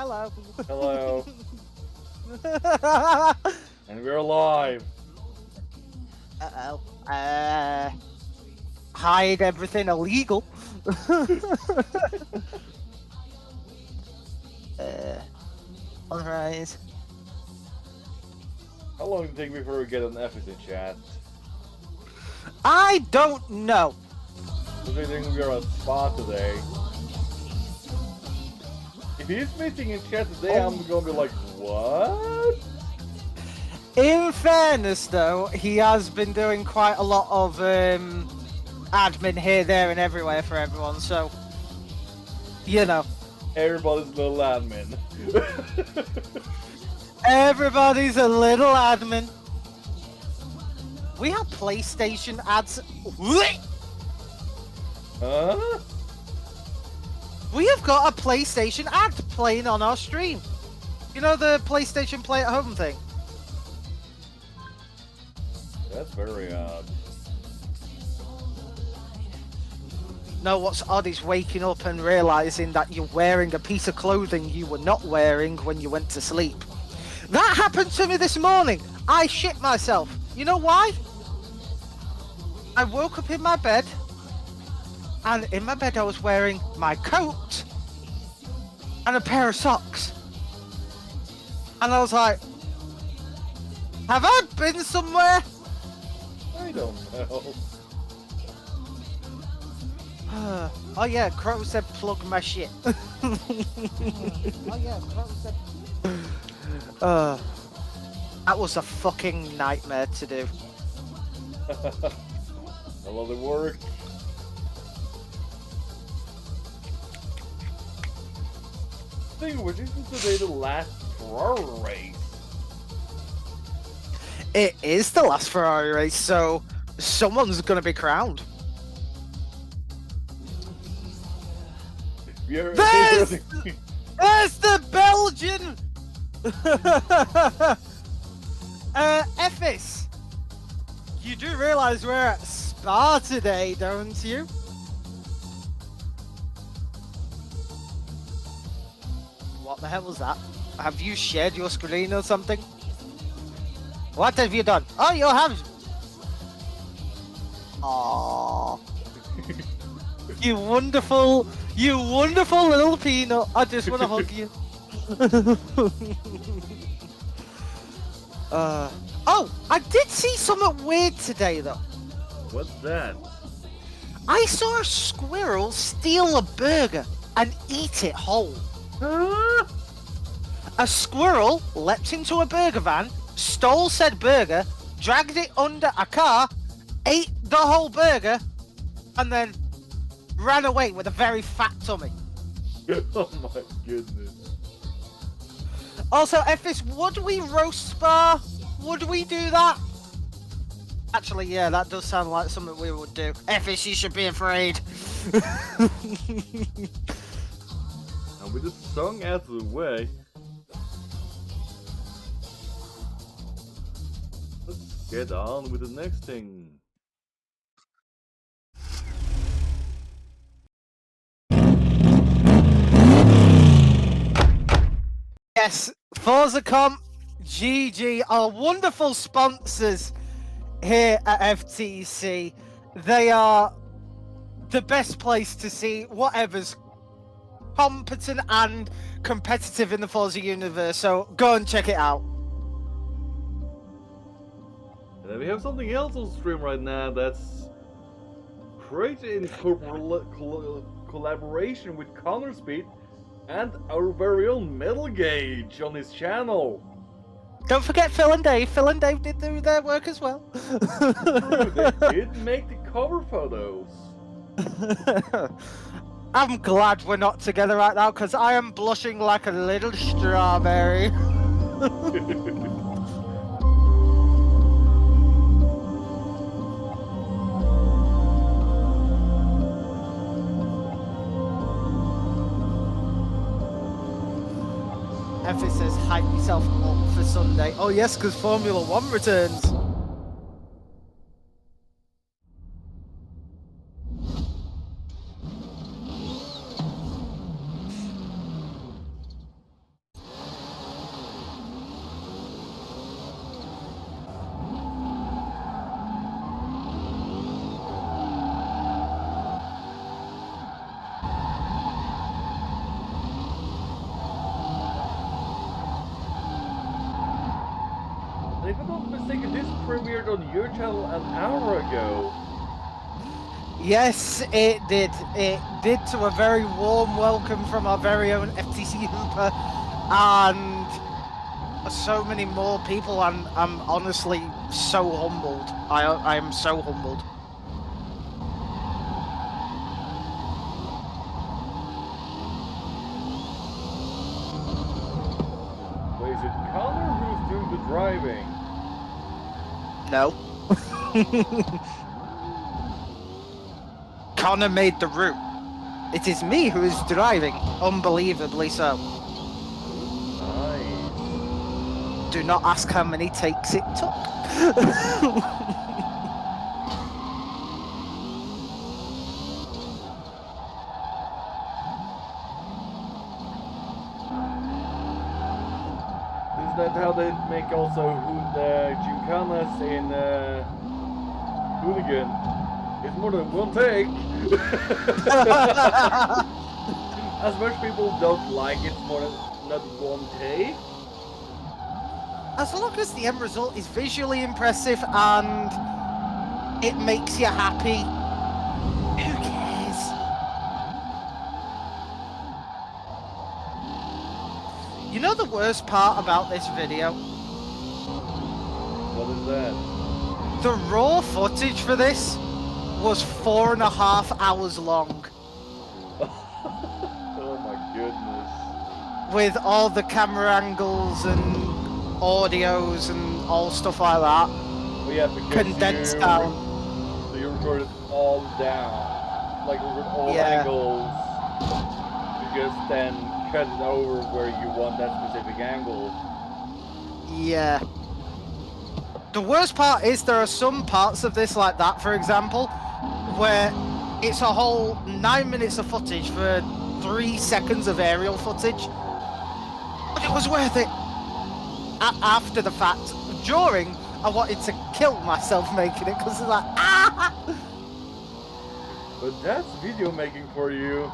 Hello. Hello. And we're live. Uh-oh. Hide everything illegal. Authorize. How long did it take before we get an FTC chat? I don't know. I think we are on spot today. If he's missing in chat today, I'm gonna be like, what? In fairness, though, he has been doing quite a lot of admin here, there, and everywhere for everyone, so, you know. Everybody's little admin. Everybody's a little admin. We have PlayStation ads. Huh? We have got a PlayStation ad playing on our stream. You know the PlayStation Play at Home thing? That's very odd. No, what's odd is waking up and realizing that you're wearing a piece of clothing you were not wearing when you went to sleep. That happened to me this morning. I shit myself. You know why? I woke up in my bed, and in my bed I was wearing my coat and a pair of socks. And I was like, have I been somewhere? I don't know. Oh yeah, Crow said plug my shit. Oh yeah, Crow said... that was a fucking nightmare to do. I love the work. Thing which isn't today the last Ferrari race. It is the last Ferrari race, so someone's gonna be crowned. There's the Belgian! Effis! You do realise we're at Spa today, don't you? What the hell was that? Have you shared your screen or something? What have you done? Oh, you have... Aww. You wonderful little peanut. I just want to hug you. Oh, I did see something weird today, though. What's that? I saw a squirrel steal a burger and eat it whole. Huh? A squirrel leapt into a burger van, stole said burger, dragged it under a car, ate the whole burger, and then ran away with a very fat tummy. Oh my goodness. Also, Effis, would we roast Spa? Would we do that? Actually, yeah, that does sound like something we would do. Effis, you should be afraid. And with the song out of the way, let's get on with the next thing. Yes, ForzaComp, GG, our wonderful sponsors here at FTC. They are the best place to see whatever's competent and competitive in the Forza universe, so go and check it out. And then we have something else on stream right now that's created in collaboration with Connor Speed and our very own Metal Gauge on his channel. Don't forget Phil and Dave. Phil and Dave did do their work as well. True, they did make the cover photos. I'm glad we're not together right now because I am blushing like a little strawberry. Effie says, hype yourself up for Sunday. Oh yes, because Formula 1 returns. premiered on your channel an hour ago. Yes, it did. It did, to a very warm welcome from our very own FTC Hooper and so many more people. I'm honestly so humbled. I am so humbled. Wait, is it Connor who's doing the driving? No. Connor made the route. It is me who is driving, unbelievably so. Nice. Do not ask how many takes it took. Is that how they make also Gymkhanas in Hooligan? It's more than one take. As much people don't like it's more than not one take. As long as the end result is visually impressive and it makes you happy, who cares? You know the worst part about this video? What is that? The raw footage for this was 4.5 hours long. Oh my goodness. With all the camera angles and audios and all stuff like that. Well, yeah, because Condensed down. So you recorded all down. Like recorded all angles. You just then cut it over where you want that specific angle. Yeah. The worst part is there are some parts of this like that, for example, where it's a whole 9 minutes of footage for 3 seconds of aerial footage. But it was worth it. After the fact. During, I wanted to kill myself making it because it's like, ah! But that's video making for you.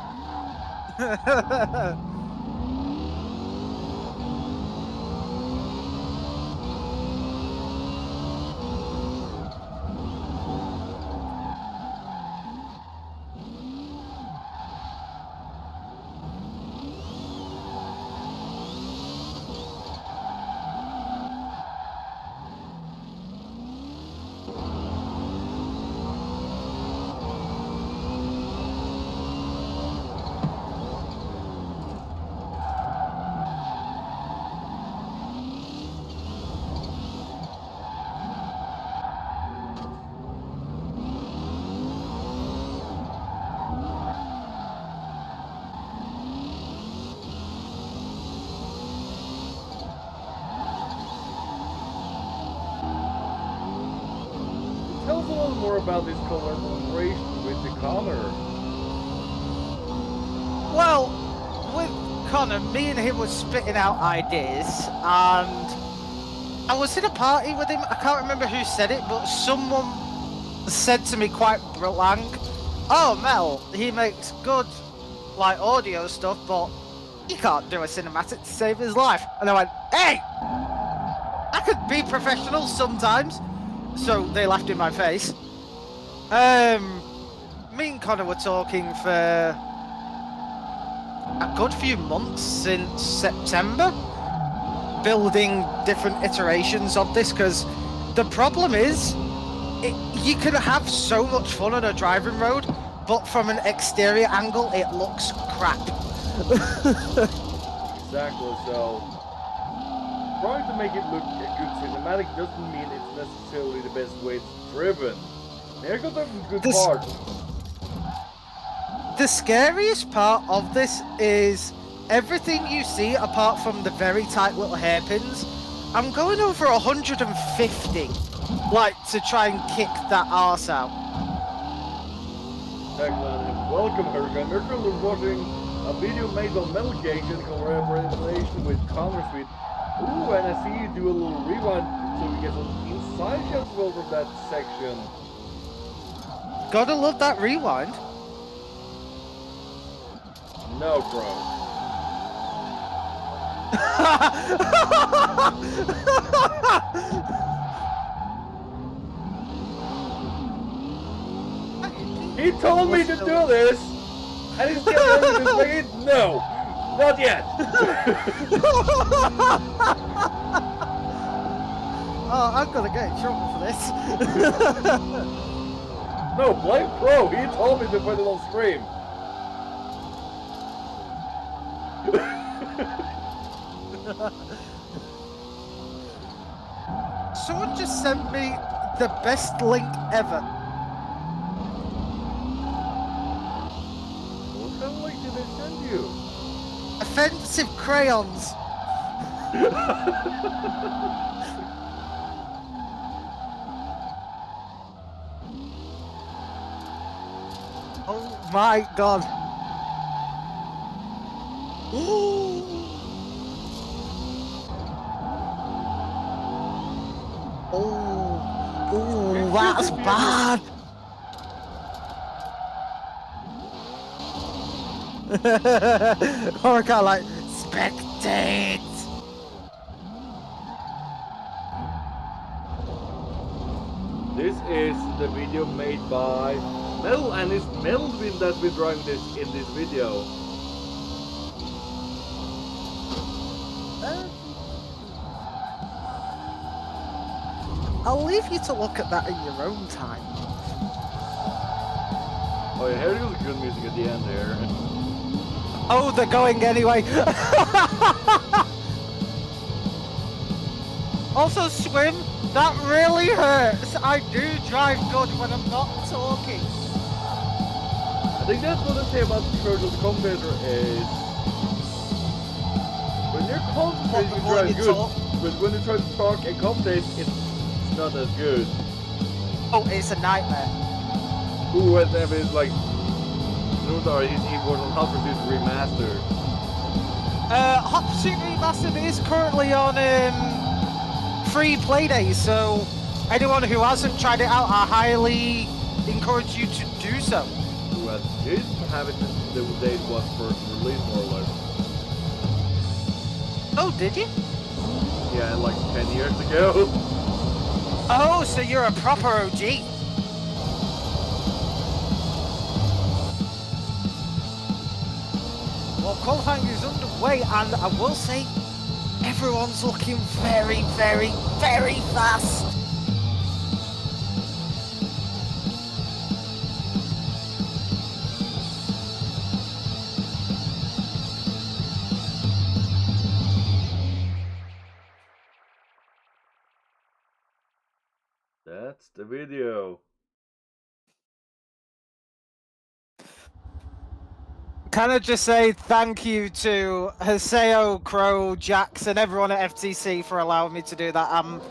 Tell us a little more about this collaboration with the Connor. Well, with Connor, me and him was spitting out ideas, and I was in a party with him. I can't remember who said it, but someone said to me quite blank, "Oh, Mel, he makes good, like, audio stuff, but he can't do a cinematic to save his life." And I went, "Hey, I could be professional sometimes." So they laughed in my face. Me and Connor were talking for a good few months since September, building different iterations of this, because the problem is you can have so much fun on a driving road, but from an exterior angle it looks crap. Exactly, so trying to make it look a good cinematic doesn't mean it's necessarily the best way it's driven. There got some good parts. The scariest part of this is everything you see apart from the very tight little hairpins. I'm going over 150, like, to try and kick that arse out. Excellent, and welcome Hurricane. We're currently watching a video made on Metal Gate in collaboration with Connor Speed. Ooh, and I see you do a little rewind so we get some inside shots as well from that section. Gotta love that rewind. No, bro. He told me to do this, and he's telling me to make it. No, not yet. Oh, I'm gonna get in trouble for this. No, blame Pro. He told me to put it on stream. Someone just sent me the best link ever. What kind of link did they send you? Offensive crayons. Oh my god. Oh, that's bad. Or I can't like spectate. This is the video made by Mel, and it's Melvin that's been drawing this in this video. I'll leave you to look at that in your own time. Oh yeah, here goes good music at the end there. Oh, they're going anyway. Also, Swim, that really hurts. I do drive good when I'm not talking. I think that's what I say about the Turtles commentator is when you're concentrating, you drive good, but when you try to talk and commentate, it's not as good. Oh, it's a nightmare. Who whatever is like Nudar, he was on Hot Pursuit Remastered. Hot Pursuit Remastered is currently on free play days, so anyone who hasn't tried it out, I highly encourage you to do so. Who did have it the day it was first released, more or less. Oh, did you? Yeah, like 10 years ago. Oh, so you're a proper OG. Well, qualifying is underway, and I will say, everyone's looking very, very, very fast. That's the video. Can I just say thank you to Haseo, Crow, Jax, and everyone at FTC for allowing me to do that. I'm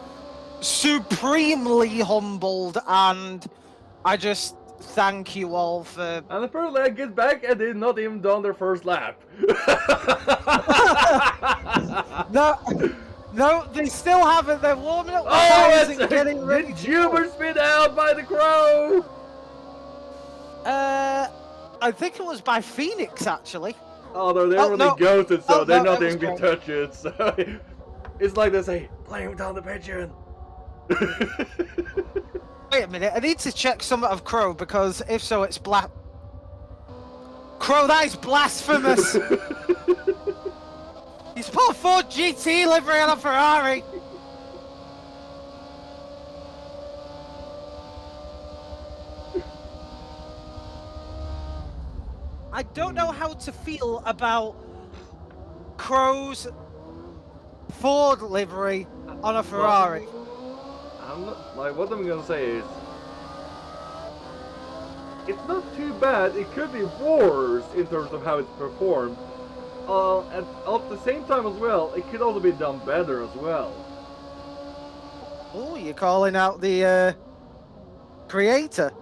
supremely humbled, and I just thank you all for... And apparently I get back and they've not even done their first lap. No, they still haven't. They're warming up the Oh, tires it's and getting ready the to go. Juber spin out by the Crow! I think it was by Phoenix, actually. Oh, they're already no. ghosted, so Oh, they're no, not that even was gonna touch it. So it's like they say, blame down the pigeon. Wait a minute, I need to check something of Crow, because if so, it's Crow, that is blasphemous! He's put a Ford GT livery on a Ferrari! I don't know how to feel about Crow's Ford livery on a Ferrari. I'm not, like, what I'm gonna say is, it's not too bad. It could be worse in terms of how it's performed. And at the same time as well, it could also be done better as well. Oh, you're calling out the creator?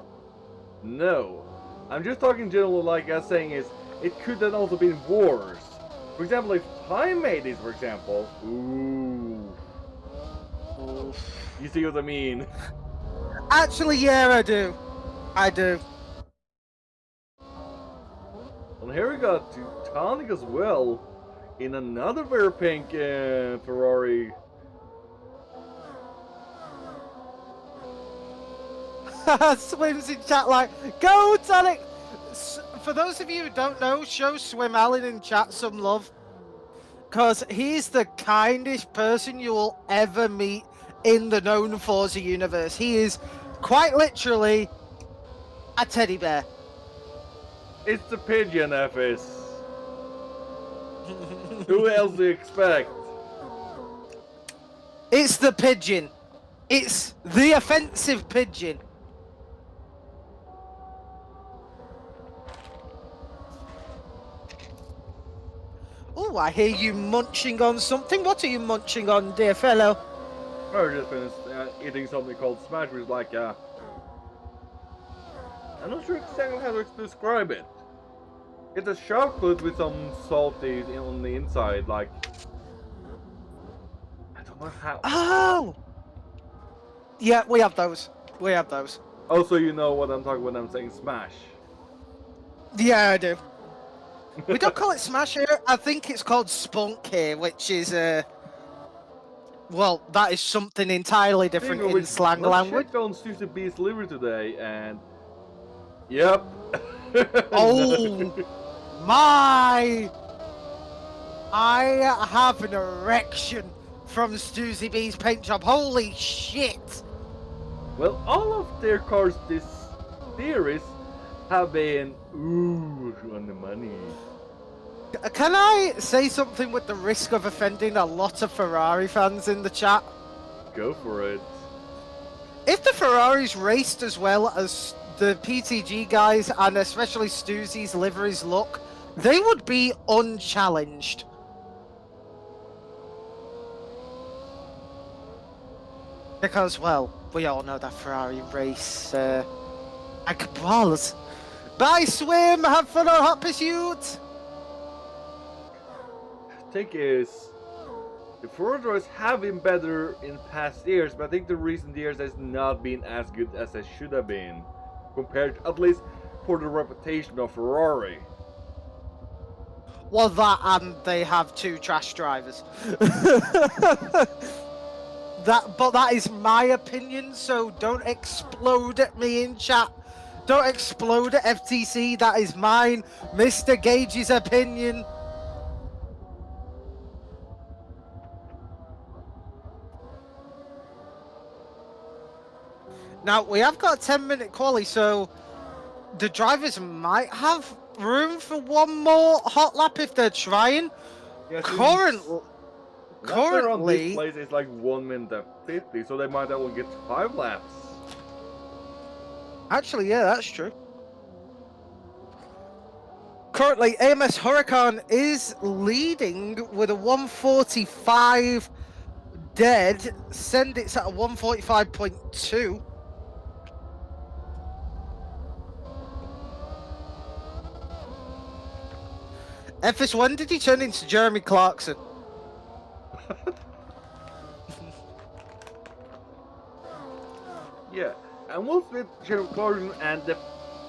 No, I'm just talking general. Like I was saying, is it could have also been worse. For example, if Time made this, for example, ooh. You see what I mean? Actually, yeah, I do. I do. And here we got Teutonic as well, in another very pink Ferrari. Swim's in chat like, go Tonic! For those of you who don't know, show Swim Allen in chat some love. Because he's the kindest person you will ever meet in the known Forza universe. He is quite literally a teddy bear. It's the pigeon, FS. Who else do you expect? It's the pigeon. It's the offensive pigeon. Oh, I hear you munching on something. What are you munching on, dear fellow? I've just finished eating something called Smash, which is like I'm not sure exactly how to describe it. It's a chocolate with some salty on the inside, like I don't know how. Oh! Yeah, we have those. We have those. Also, you know what I'm talking when I'm saying Smash. Yeah, I do. We don't call it Smash here. I think it's called Spunk here, which is well, that is something entirely different in slang language. Checked on Susie B's liver today, and yep. Oh my! I have an erection from Susie B's paint job. Holy shit! Well, all of their cars this series have been ooh on the money. Can I say something with the risk of offending a lot of Ferrari fans in the chat? Go for it. If the Ferraris raced as well as the PTG guys, and especially Stuzzi's liveries look, they would be unchallenged. Because, well, we all know that Ferrari race like balls. Bye, Swim! Have fun on Hot Pursuit! Thing is, the Ferrari drivers have been better in past years, but I think the recent years has not been as good as they should have been, compared at least for the reputation of Ferrari. Well, that and they have two trash drivers. But that is my opinion, so don't explode at me in chat. Don't explode at FTC, that is mine, Mr. Gage's opinion. Now, we have got a 10-minute quali, so the drivers might have room for one more hot lap if they're trying. Yeah, Currently, this place is like 1 minute and 50, so they might only get 5 laps. actually, yeah, that's true. Currently, AMS Huracan is leading with a 145 dead. Sendit's at a 145.2. Ephes, when did he turn into Jeremy Clarkson? Yeah, and what's with Jeremy Clarkson and the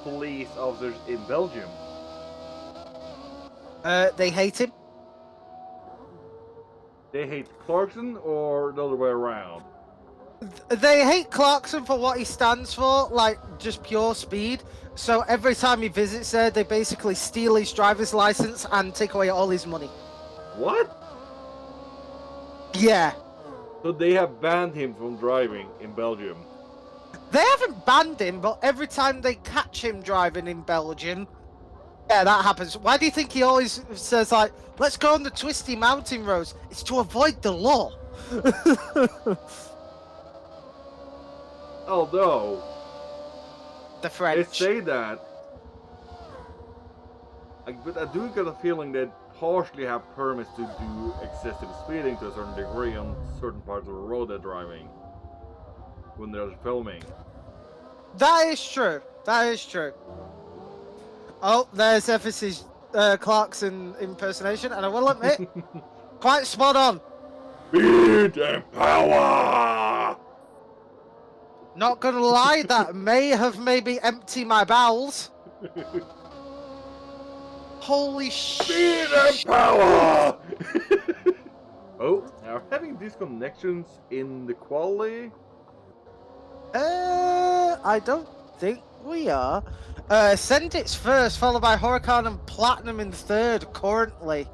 police officers in Belgium? They hate him. They hate Clarkson or the other way around? They hate Clarkson for what he stands for, like just pure speed. So every time he visits there, they basically steal his driver's license and take away all his money. What? Yeah. So they have banned him from driving in Belgium. They haven't banned him, but every time they catch him driving in Belgium, yeah, that happens. Why do you think he always says, like, let's go on the twisty mountain roads? It's to avoid the law. Although, The they French. say that, but I do get a feeling that partially have permits to do excessive speeding to a certain degree on certain parts of the road they're driving when they're filming. That is true. That is true. Oh, there's Ephes' Clarkson impersonation, and I will admit, quite spot on. Speed and power! Not gonna lie, that may have maybe emptied my bowels. Holy Speed shit! and power! Oh, are having disconnections in the quality? I don't think we are. Sendit's first, followed by Huracan and Platinum in third currently.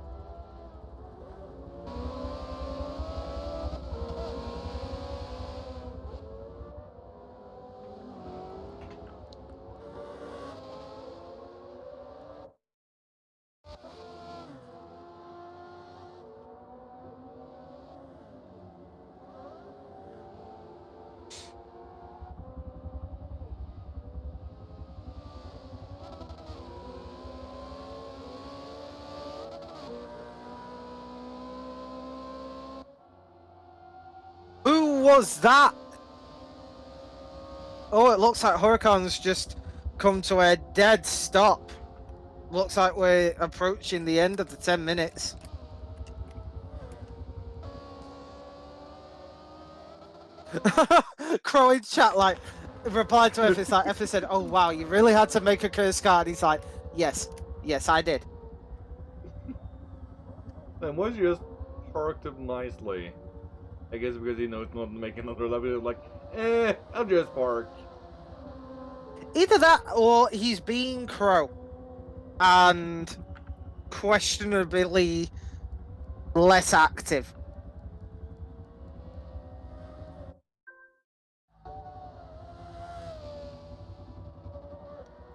Who was that? Oh, it looks like Huracan's just come to a dead stop. Looks like we're approaching the end of the 10 minutes. Crow in chat like replied to F. It's like F said, "Oh wow, you really had to make a curse card." He's like, "Yes, I did." Then was just parked up nicely. I guess because he knows not to make another lap. He's like, I'll just park. Either that or he's being Crow and questionably less active.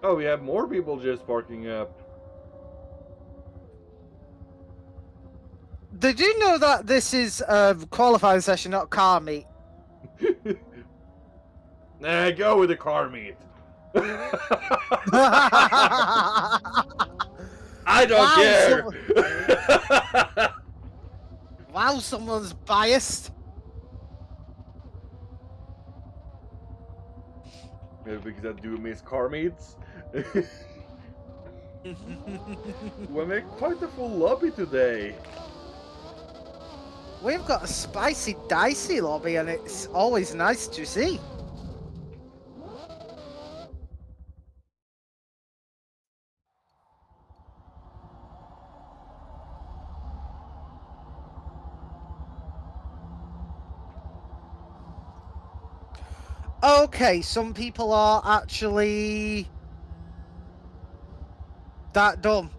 Oh, we have more people just parking up. Did you know that this is a qualifying session, not car meet? Nah, go with the car meet. I don't care. Wow, someone's biased. Maybe because I do miss car meets. We make quite a full lobby today. We've got a spicy, dicey lobby, and it's always nice to see. Okay, some people are actually that dumb.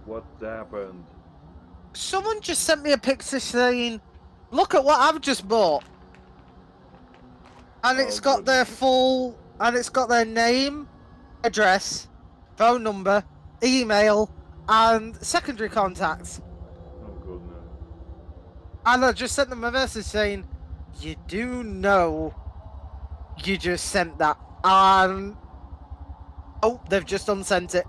What happened? Someone just sent me a picture saying, "Look at what I've just bought," and it's got their full, and it's got their name, address, phone number, email, and secondary contacts. Oh goodness. And I just sent them a message saying, "You do know you just sent that," and oh, they've just unsent it.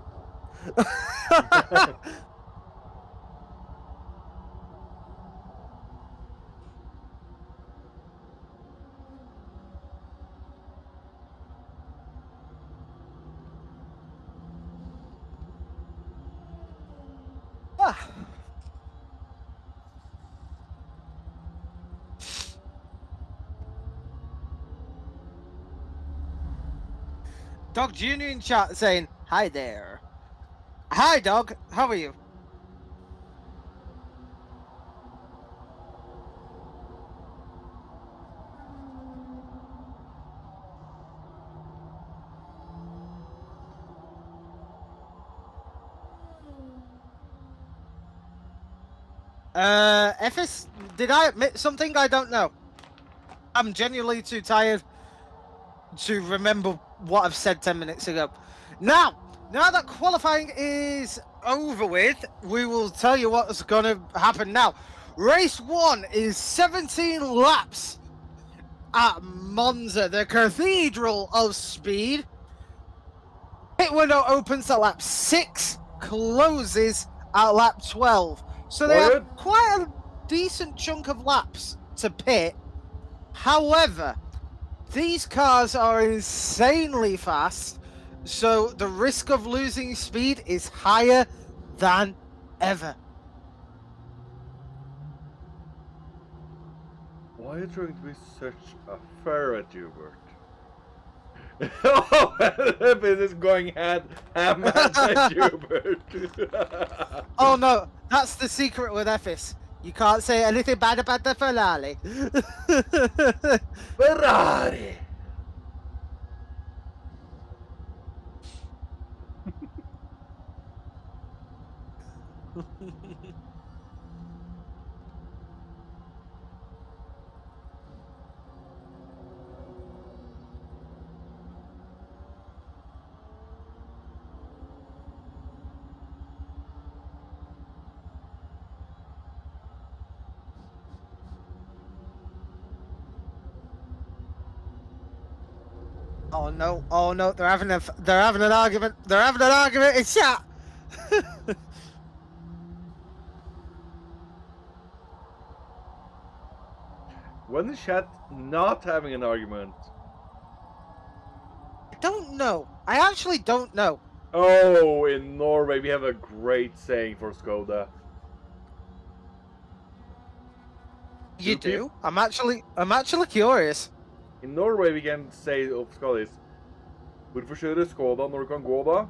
Dog Junior in chat saying, "Hi there." Hi, dog. How are you? FS, did I admit something? I don't know. I'm genuinely too tired to remember what I've said 10 minutes ago. Now that qualifying is over with, we will tell you what's going to happen now. Race 1 is 17 laps at Monza, the cathedral of speed. Pit window opens at lap 6, closes at lap 12. So they have quite a decent chunk of laps to pit. However, these cars are insanely fast, so the risk of losing speed is higher than ever. Why are you trying to be such a ferret, Hubert? Oh, this is going ham at Hubert. Oh no, that's the secret with Ephes. You can't say anything bad about the Ferrari. Ferrari! Oh no, they're having an argument. They're having an argument in chat. When is chat not having an argument? I don't know. I actually don't know. Oh, in Norway we have a great saying for Skoda. You do? I'm actually curious. In Norway we can say of Skoda is hvorfor kjøre Skoda når du kan gå da?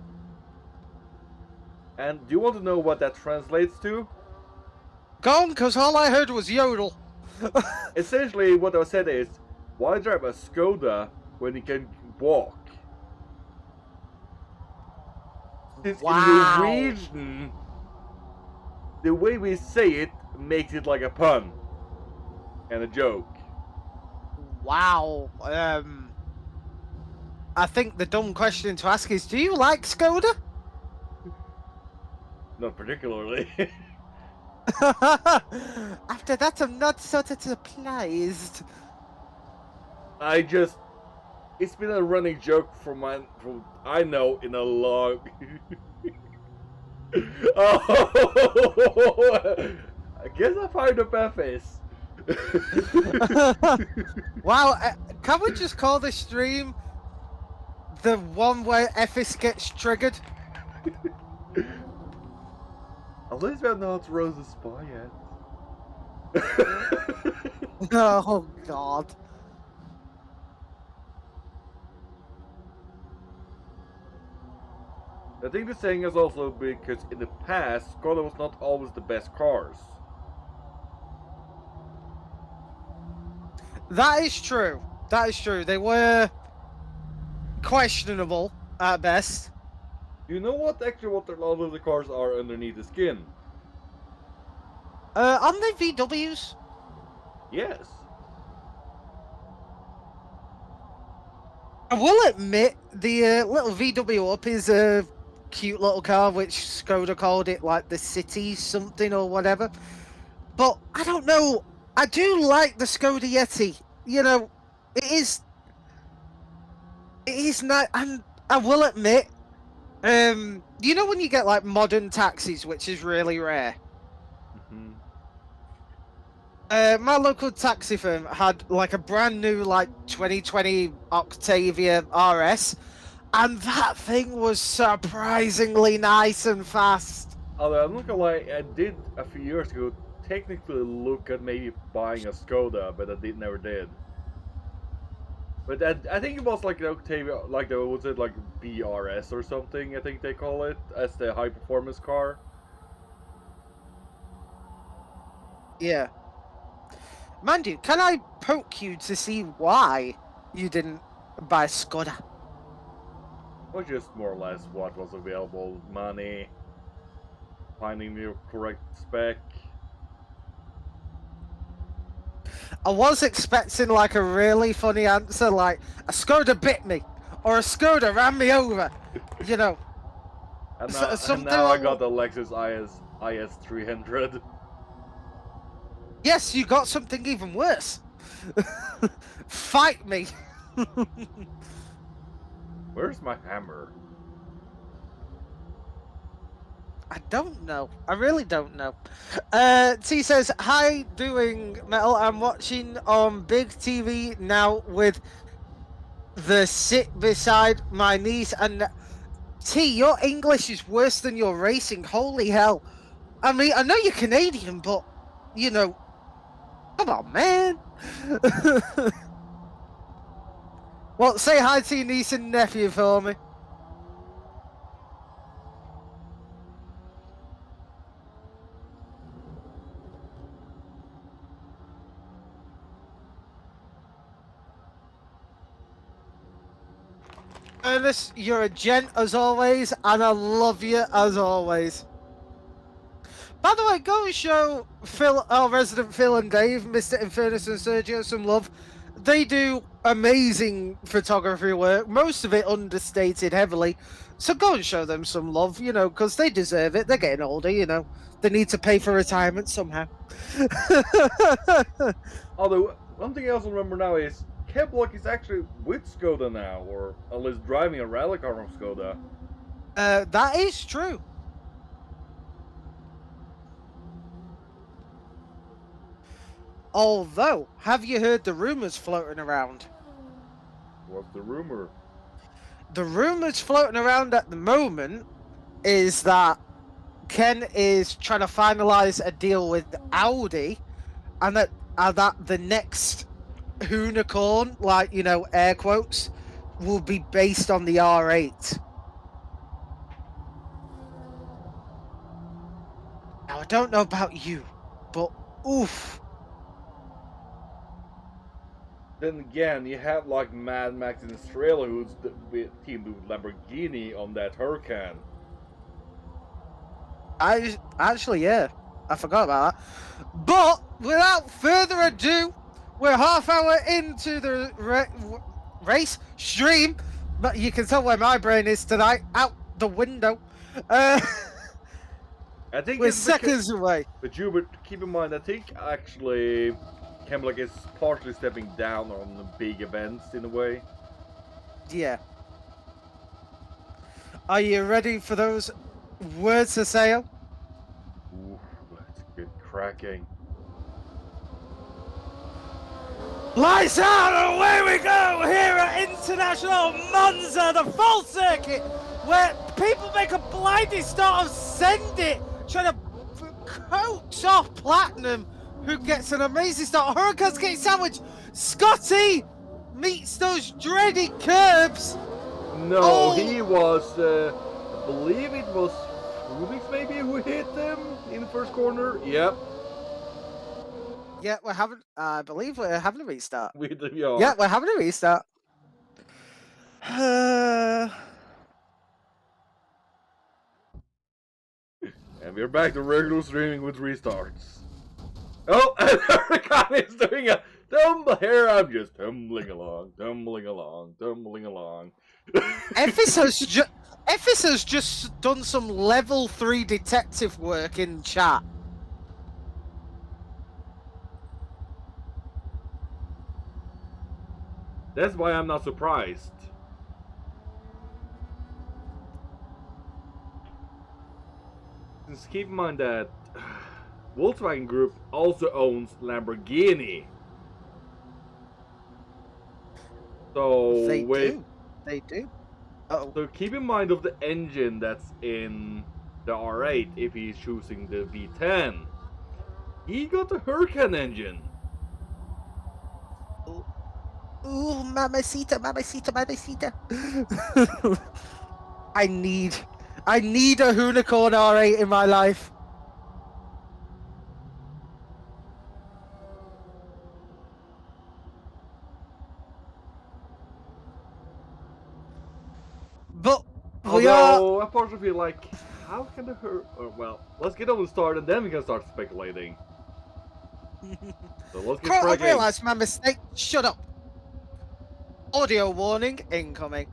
And do you want to know what that translates to? Go on, because all I heard was yodel. Essentially what I said is, why drive a Skoda when you can walk? Since Wow. in Norwegian, the way we say it makes it like a pun and a joke. Wow. I think the dumb question to ask is, do you like Skoda? Not particularly. After that, I'm not sort of surprised. It's been a running joke from I know in a long. Oh, I guess I found a Memphis. Wow, can we just call this stream the one where Ephes gets triggered? At least we have not Rose the Spy yet. Oh God. I think the saying is also because in the past, Skoda was not always the best cars. That is true. That is true. They were questionable at best. Do you know what a lot of the cars are underneath the skin? Aren't they VWs? Yes. I will admit the little VW up is a cute little car, which Skoda called it like the City something or whatever. But I don't know. I do like the Skoda Yeti. You know, it is nice, and I will admit, you know when you get like modern taxis, which is really rare. Mm-hmm. My local taxi firm had like a brand new like 2020 Octavia RS, and that thing was surprisingly nice and fast. Although I'm not gonna lie, I did a few years ago technically look at maybe buying a Skoda, but I never did. But I think it was like the Octavia, like the was it like BRS or something? I think they call it as the high performance car. Yeah. Mind you, can I poke you to see why you didn't buy Skoda? Or just more or less what was available, money, finding the correct spec. I was expecting like a really funny answer, like a Skoda bit me, or a Skoda ran me over. You know. And Something now I along- got the Lexus IS 300. Yes, you got something even worse. Fight me. Where's my hammer? I don't know. I really don't know. T says, "Hi, doing metal. I'm watching on big TV now with the sit beside my niece and." T, your English is worse than your racing. Holy hell! I mean, I know you're Canadian, but you know, come on, man. Well, say hi to your niece and nephew for me. Ernest, you're a gent as always, and I love you as always. By the way, go and show Phil, our resident Phil and Dave, Mr. Infernus and Sergio, some love. They do amazing photography work, most of it understated heavily. So go and show them some love, because they deserve it. They're getting older. They need to pay for retirement somehow. Although, one thing I also remember now is Kevlock is actually with Skoda now, or at least driving a rally car from Skoda. That is true. Although, have you heard the rumors floating around? What's the rumor? The rumors floating around at the moment is that Ken is trying to finalize a deal with Audi, and that the next unicorn, like air quotes, will be based on the R8. Now I don't know about you, but oof. Then again, you have like Mad Max in Australia, who's teamed with Lamborghini on that Huracan. Yeah, I forgot about that. But without further ado, we're half hour into the race stream, but you can tell where my brain is tonight, out the window. I think We're seconds away. But keep in mind, I think actually Kemlock is partially stepping down on the big events in a way. Yeah. Are you ready for those words to say? Ooh, let's get cracking. Lights out, and away we go here at International Monza, the full circuit, where people make a blinding start of Send It, trying to coax off Platinum, who gets an amazing start. Huracan's getting sandwiched. Scotty meets those dreaded curbs. No, he was, I believe it was Rubix maybe who hit him in the first corner. Yep. Yeah, I believe we're having a restart. Yeah, we're having a restart. And we're back to regular streaming with restarts. Oh, and Huracan is doing a tumble here. I'm just tumbling along. Ephes has just done some level 3 detective work in chat. That's why I'm not surprised. Since keep in mind that Volkswagen Group also owns Lamborghini. So They do. Uh-oh. So keep in mind of the engine that's in the R8 if he's choosing the V10. He got the Huracan engine. Ooh, mamacita. I need a unicorn R8 in my life. But Although, I partially feel like, how can the well, let's get on the start and then we can start speculating. So let's get cracking. I realised my mistake. Shut up. Audio warning incoming.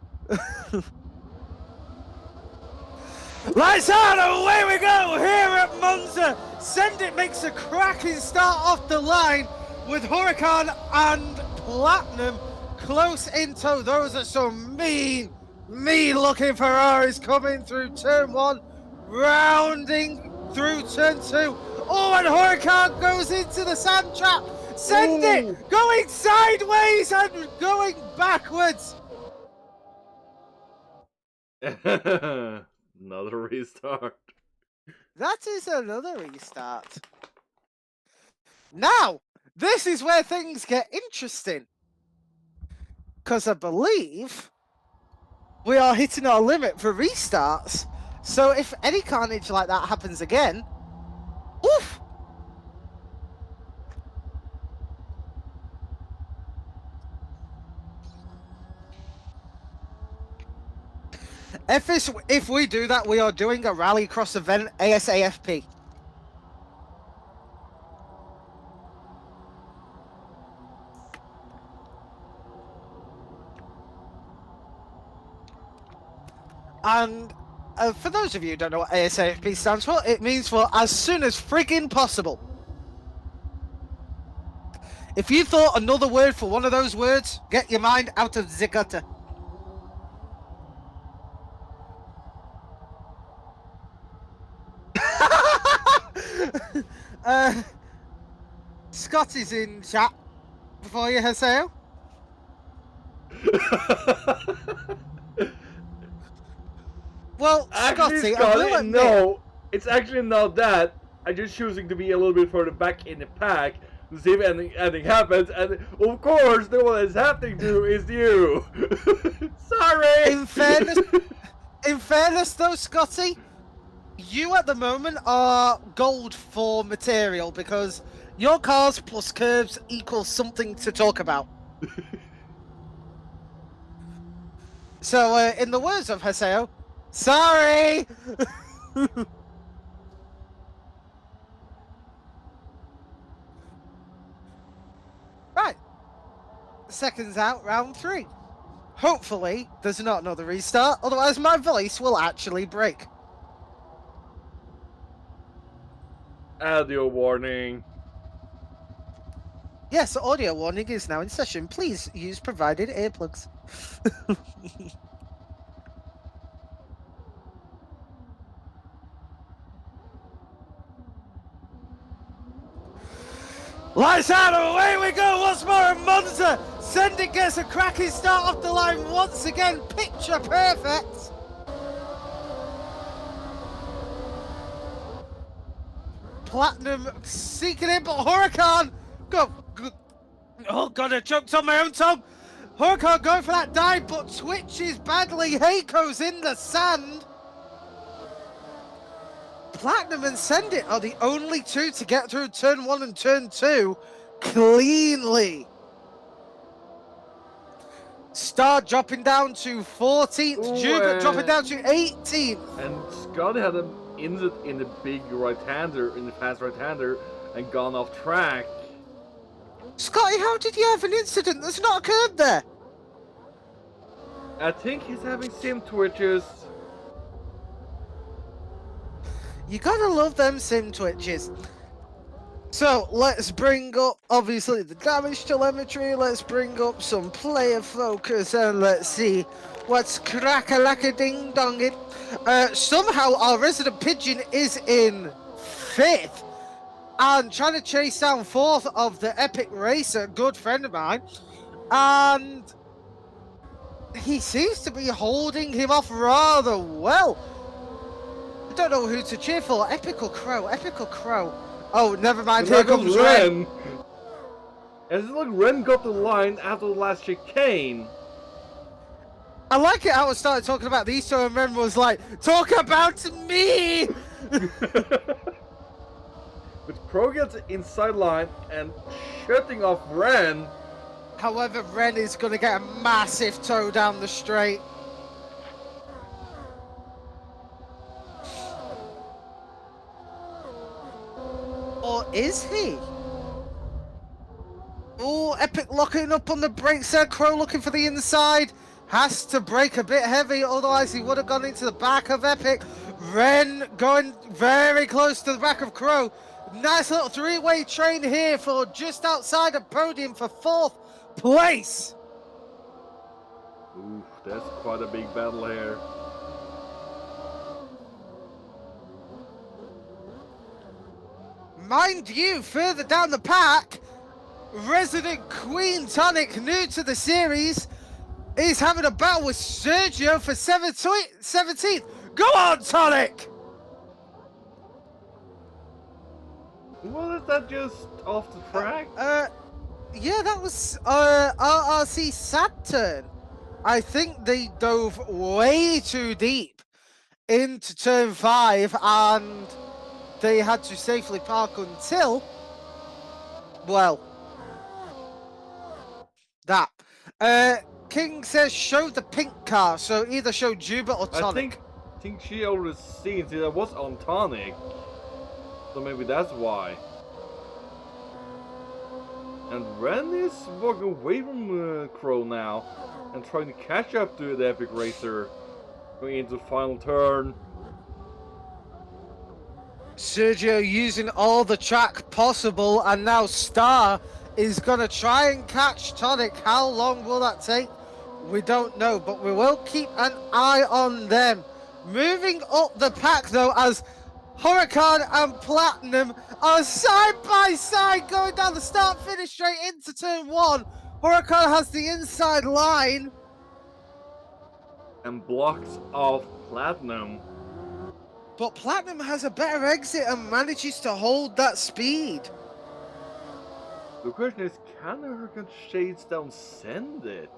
Lights out, away we go here at Monza. Send It makes a cracking start off the line with Huracan and Platinum close in tow. Those are some mean looking Ferraris coming through turn 1, rounding through turn 2. Oh, and Huracan goes into the sand trap. Send It going sideways and going backwards. Another restart. That is another restart. Now, this is where things get interesting. Because I believe we are hitting our limit for restarts. So if any carnage like that happens again, oof! If we do that, we are doing a rallycross event ASAFP. And for those of you who don't know what ASAFP stands for, it means for as soon as friggin' possible. If you thought another word for one of those words, get your mind out of the gutter. Scott is in chat for you, Haseo. Well, Actually, Scotty, no, it's actually not that. I'm just choosing to be a little bit further back in the pack to see if anything happens, and of course, the one that's happening to is you. Sorry. In fairness, though, Scotty, you at the moment are gold for material because your cars plus curbs equals something to talk about. So, in the words of Haseo, sorry! Right. Seconds out, round 3. Hopefully, there's not another restart, otherwise my voice will actually break. Audio warning. Yes, audio warning is now in session. Please use provided earplugs. Lights out, away we go once more in Monza. Sending gets a cracking start off the line once again. Picture perfect. Platinum seeking in, but Huracan go. Oh god, I choked on my own tongue. Huracan going for that dive, but twitches badly. Heiko's in the sand. Platinum and Send It are the only two to get through turn 1 and turn 2 cleanly. Star dropping down to 14th, Juga dropping down to 18th. And Scott had him in the big right-hander, in the fast right-hander, and gone off track. Scotty, how did you have an incident that's not occurred there? I think he's having sim twitches. You gotta love them sim twitches. So let's bring up obviously the damage telemetry, let's bring up some player focus, and let's see what's crack-a-lack-a-ding-donging. Somehow our resident pigeon is in 5th and trying to chase down 4th of the epic racer, a good friend of mine, and he seems to be holding him off rather well. I don't know who to cheer for. Epical Crow, Epical Crow. Oh, never mind. Here comes Ren. As it looked, Ren got the line after the last chicane. I like it how I started talking about these two and Ren was like, talk about me! With Crow gets inside line and shutting off Ren. However, Ren is going to get a massive tow down the straight. Or is he? Oh, Epic locking up on the brakes there. Crow looking for the inside. Has to brake a bit heavy, otherwise he would have gone into the back of Epic. Ren going very close to the back of Crow. Nice little three-way train here for just outside of podium for 4th place. Ooh, that's quite a big battle here. Mind you, further down the pack, resident Queen Tonic, new to the series, is having a battle with Sergio for 17th. Go on, Tonic! Well, is that just off the track? Yeah, that was RRC Saturn. I think they dove way too deep into turn 5 and they had to safely park until, well, that. King says show the pink car, so either show Juba or Tonic. I think she already seen it. That was on Tonic, so maybe that's why. And Ren is walking away from Crow now and trying to catch up to the Epic Racer going into the final turn. Sergio using all the track possible, and now Star is going to try and catch Tonic. How long will that take? We don't know, but we will keep an eye on them. Moving up the pack, though, as Huracan and Platinum are side by side going down the start-finish straight into turn 1. Huracan has the inside line. And blocks off Platinum. But Platinum has a better exit and manages to hold that speed. The question is, can Huracan Shades down send it?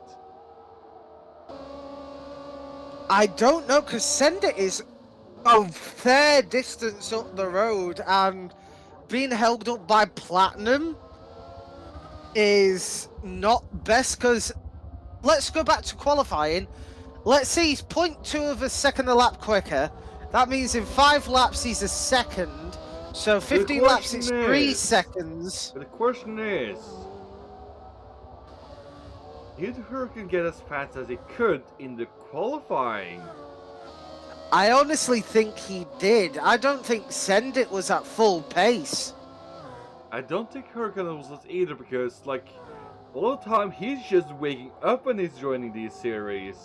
I don't know, because Send It is a fair distance up the road, and being held up by Platinum is not best, because let's go back to qualifying. Let's see, he's 0.2 of a second a lap quicker. That means in 5 laps he's a second, so 15 laps is 3 seconds. But the question is, did Huracan get as fast as he could in the qualifying? I honestly think he did. I don't think Send It was at full pace. I don't think Huracan was either, because like a lot of time he's just waking up when he's joining these series.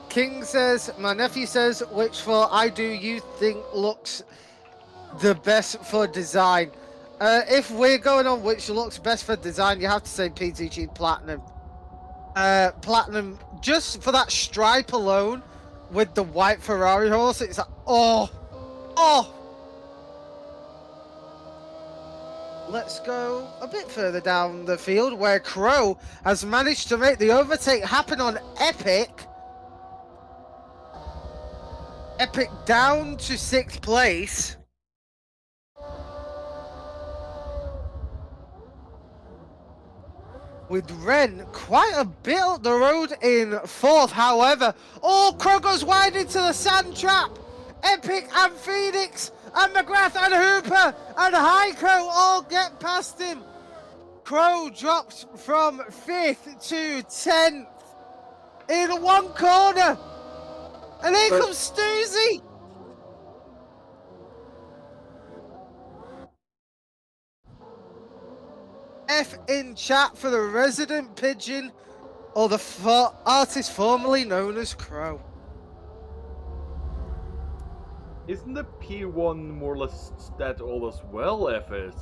King says, my nephew says, which for I do you think looks the best for design? If we're going on which looks best for design, you have to say PTG Platinum. Platinum, just for that stripe alone, with the white Ferrari horse, it's like, oh. Let's go a bit further down the field, where Crow has managed to make the overtake happen on Epic. Epic down to 6th place. With Ren quite a bit up the road in 4th, however. Oh, Crow goes wide into the sand trap. Epic and Phoenix and McGrath and Hooper and Heiko all get past him. Crow drops from 5th to 10th in 1 corner. And here comes Stuzy. F in chat for the resident pigeon, or the artist formerly known as Crow. Isn't the P1 more or less that all as well, FS?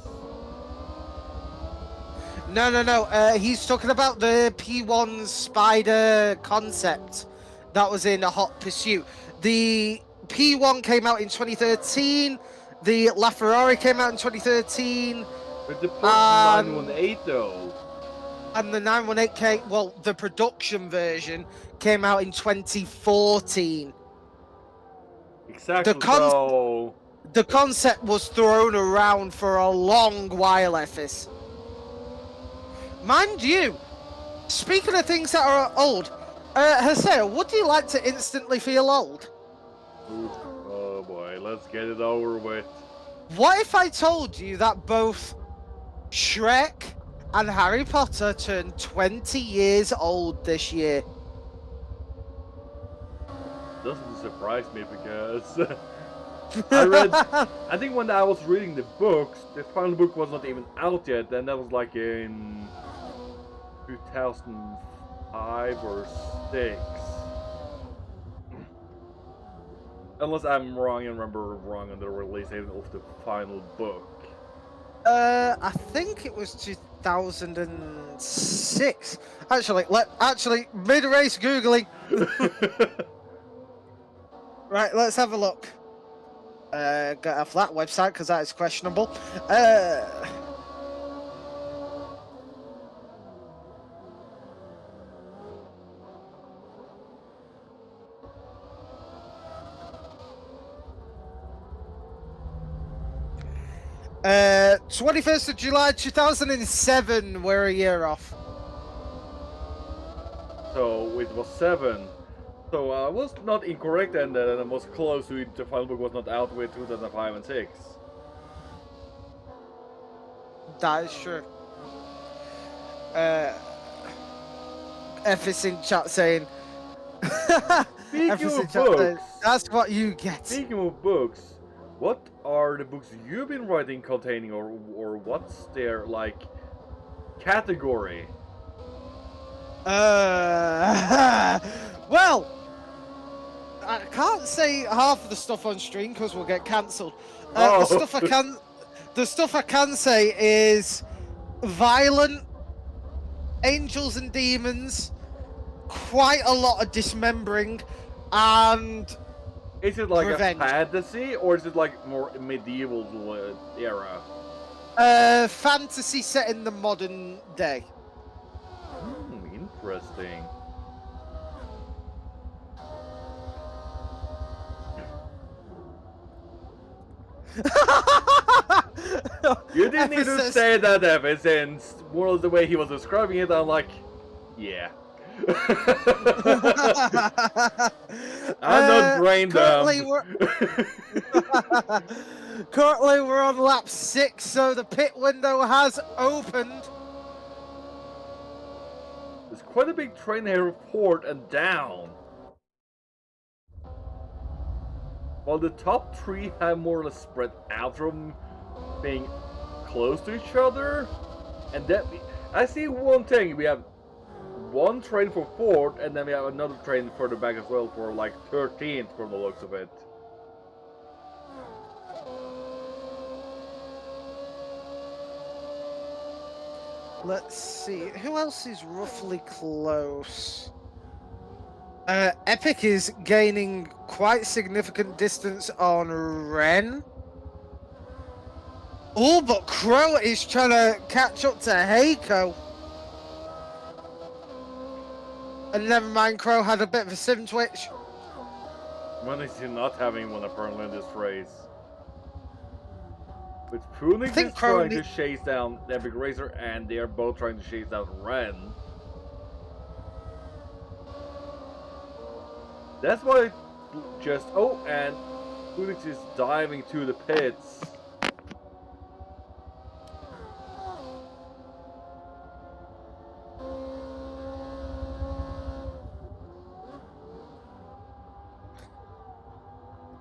No. He's talking about the P1 Spider concept that was in a Hot Pursuit. The P1 came out in 2013. The LaFerrari came out in 2013. But the Porsche 918 though. And the 918 well, the production version came out in 2014. Exactly. The concept was thrown around for a long while, Ephes. Mind you, speaking of things that are old, Haseo, would you like to instantly feel old? Ooh, oh boy, let's get it over with. What if I told you that both Shrek and Harry Potter turned 20 years old this year? Doesn't surprise me, because I think when I was reading the books, the final book was not even out yet, and that was like in 2005 or 6. Unless I'm wrong and remember wrong on the release date of the final book. I think it was 2006. Actually, mid-race Googling. Right, let's have a look. Get off that website because that is questionable. 21st of July 2007, we're a year off. So it was 7. So I was not incorrect, and I was close to it. The final book was not out with 2005 and 6. That is true. F is in chat saying. Speaking F is in of chat saying, books, that's what you get. speaking of books, what are the books you've been writing containing, or what's their like category? Well, I can't say half of the stuff on stream because we'll get cancelled. Oh. The stuff I can say is violent, angels and demons, quite a lot of dismembering, and Is it like revenge. a fantasy, or is it like more medieval era? Fantasy set in the modern day. Interesting. You didn't need to say that, Evan, since more of the way he was describing it, I'm like, yeah. I'm not brain dumb. Currently, we're on lap 6, so the pit window has opened. There's quite a big train here, forward and down. While the top 3 have more or less spread out from being close to each other. And that, I see one thing, we have one train for forward, and then we have another train further back as well for like 13th from the looks of it. Let's see, who else is roughly close? Epic is gaining quite significant distance on Ren. Oh, but Crow is trying to catch up to Heiko. And never mind, Crow had a bit of a sim twitch. When is he not having one apparently in this race? With Phoenix is trying to chase down the Epic Racer, and they are both trying to chase down Ren. That's why just... Oh, and Phoenix is diving to the pits.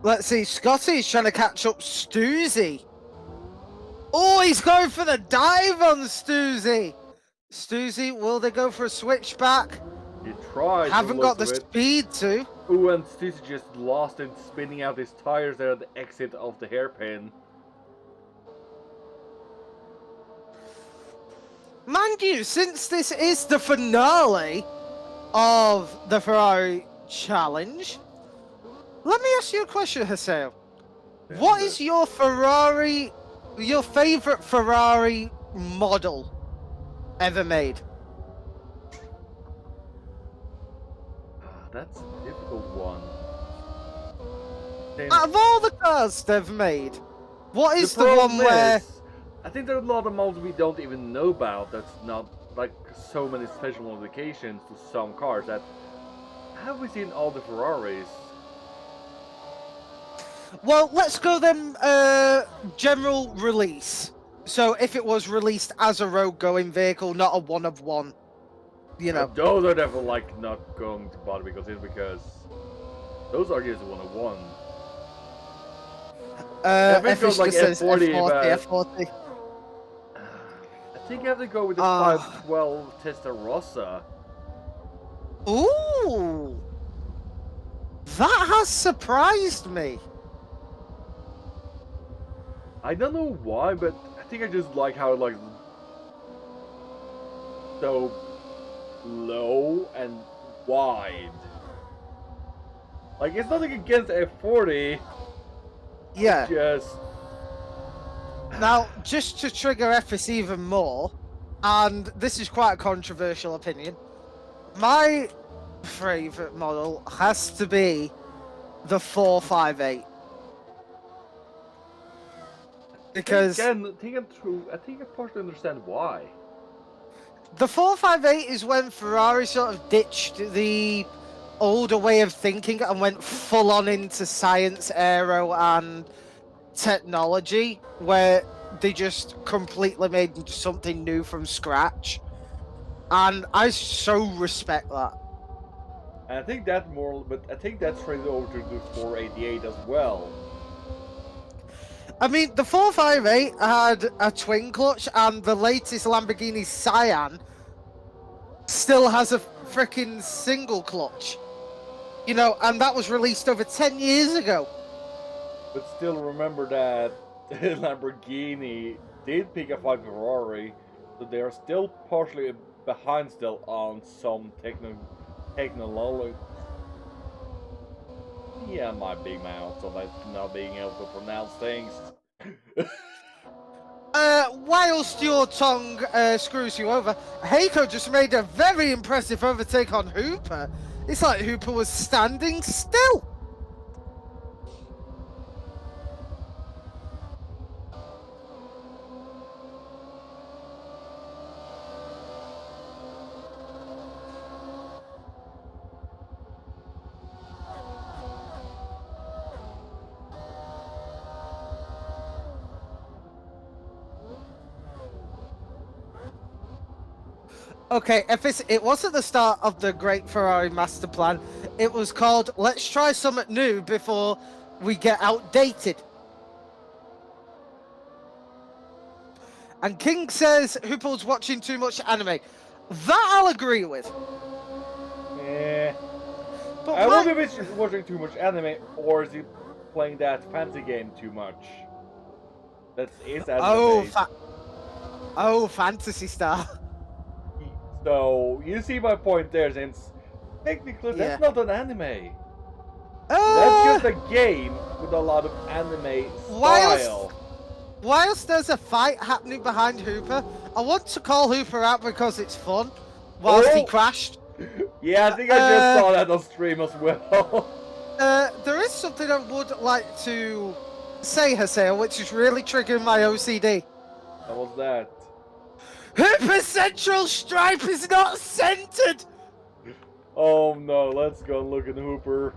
Let's see, Scotty's trying to catch up Stoozy. Oh, he's going for the dive on Stoozy. Stoozy, will they go for a switchback? He tried. Haven't got the speed to. Ooh, and Stoozy just lost it, spinning out his tires there at the exit of the hairpin. Mind you, since this is the finale of the Ferrari Challenge, let me ask you a question, Haseo. What is your favorite Ferrari model ever made? That's a difficult one. Out of all the cars they've made, what is the one where... I think there are a lot of models we don't even know about. That's not like so many special modifications to some cars. That have we seen all the Ferraris? Well, let's go then general release. So if it was released as a road-going vehicle, not a one-of-one, you know. Those are definitely like not going to bother because those are just one-of-one. F goes like F40, F40. I think I have to go with the 512 Testarossa. Ooh! That has surprised me. I don't know why, but I think I just like how it like so low and wide. Like it's nothing against F40. Yeah. Just now, just to trigger FS even more, and this is quite a controversial opinion, my favourite model has to be the 458. because I think I partially understand why. the 458 is when Ferrari sort of ditched the older way of thinking and went full on into science, aero, and technology, where they just completely made something new from scratch. And I so respect that. And I think that more, but I think that's traded over to the 488 as well. I mean, the 458 had a twin clutch, and the latest Lamborghini Cyan still has a freaking single clutch. You know, and that was released over 10 years ago. But still remember that Lamborghini did pick a fight Ferrari, so they are still partially behind still on some technology. Yeah, my big mouth, so like not being able to pronounce things. Whilst your tongue screws you over, Heiko just made a very impressive overtake on Hooper. It's like Hooper was standing still. Okay, if it wasn't the start of the great Ferrari master plan. It was called "Let's try something new before we get outdated." And King says Hooper was watching too much anime. That I'll agree with. Yeah. But I wonder if he's watching too much anime or is he playing that fancy game too much? That's his anime. Oh, Fantasy Star. So you see my point there, since technically that's not an anime. That's just a game with a lot of anime style. Whilst there's a fight happening behind Hooper, I want to call Hooper out because it's fun. Whilst he crashed. Yeah, I think I just saw that on stream as well. There is something I would like to say, Haseo, which is really triggering my OCD. What was that? Hooper's central stripe is not centered! Oh no, let's go and look at Hooper.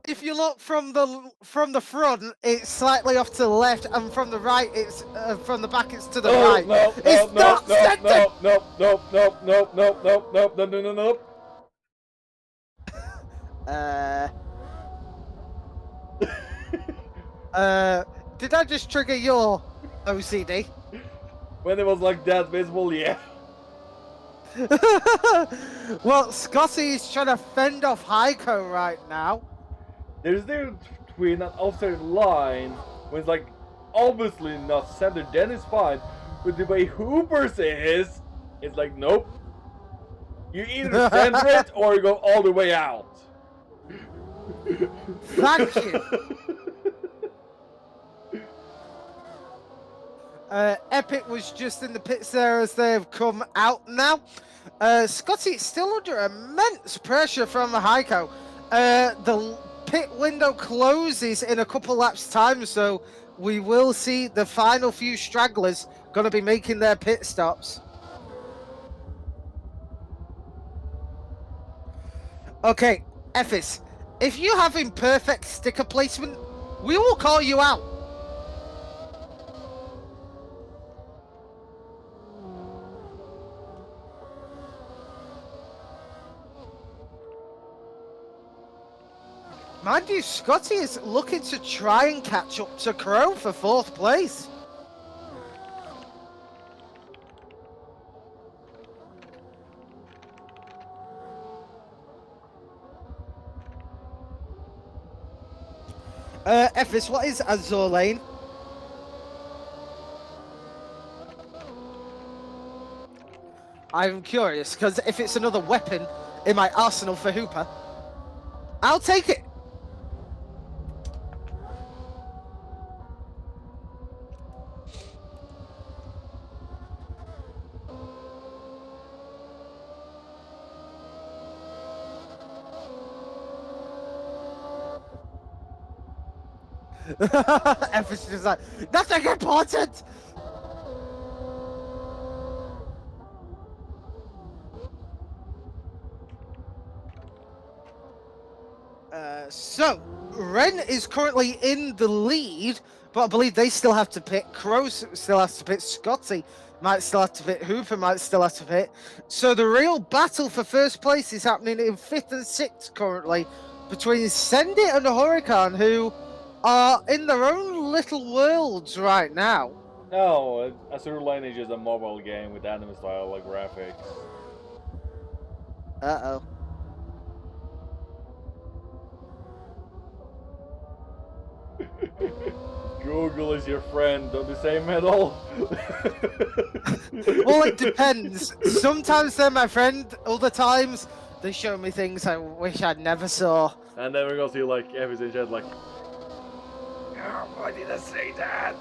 If you look from the front, it's slightly off to the left, and from the right, it's from the back, it's to the right. It's not centered. Nope. Did I just trigger your OCD? When it was like that visible, yeah. Well, Scotty's trying to fend off Heiko right now. There's a difference between an offset line when it's like obviously not centered, then it's fine. But the way Hooper's is, it's like nope. You either center it or you go all the way out. Thank you. Epic was just in the pits there as they have come out now. Scotty still under immense pressure from Heiko. The pit window closes in a couple laps time, so we will see the final few stragglers going to be making their pit stops. Okay, Ephes, if you have imperfect sticker placement, we will call you out. Mind you, Scotty is looking to try and catch up to Crow for 4th place. Ephes, what is Azure Lane? I'm curious, because if it's another weapon in my arsenal for Hooper, I'll take it. Everything's just like, nothing important! So, Ren is currently in the lead, but I believe they still have to pit. Crow still has to pit. Scotty might still have to pit. Hooper might still have to pit. So the real battle for first place is happening in 5th and 6th currently between Send It and Huracan, who are in their own little worlds right now. No, Azure Lane is just a mobile game with anime style like graphics. Uh-oh. Google is your friend, don't you say, Metal? Well, it depends. Sometimes they're my friend, other times they show me things I wish I'd never saw. And then we're gonna see like everything chat like, oh, why did I say that?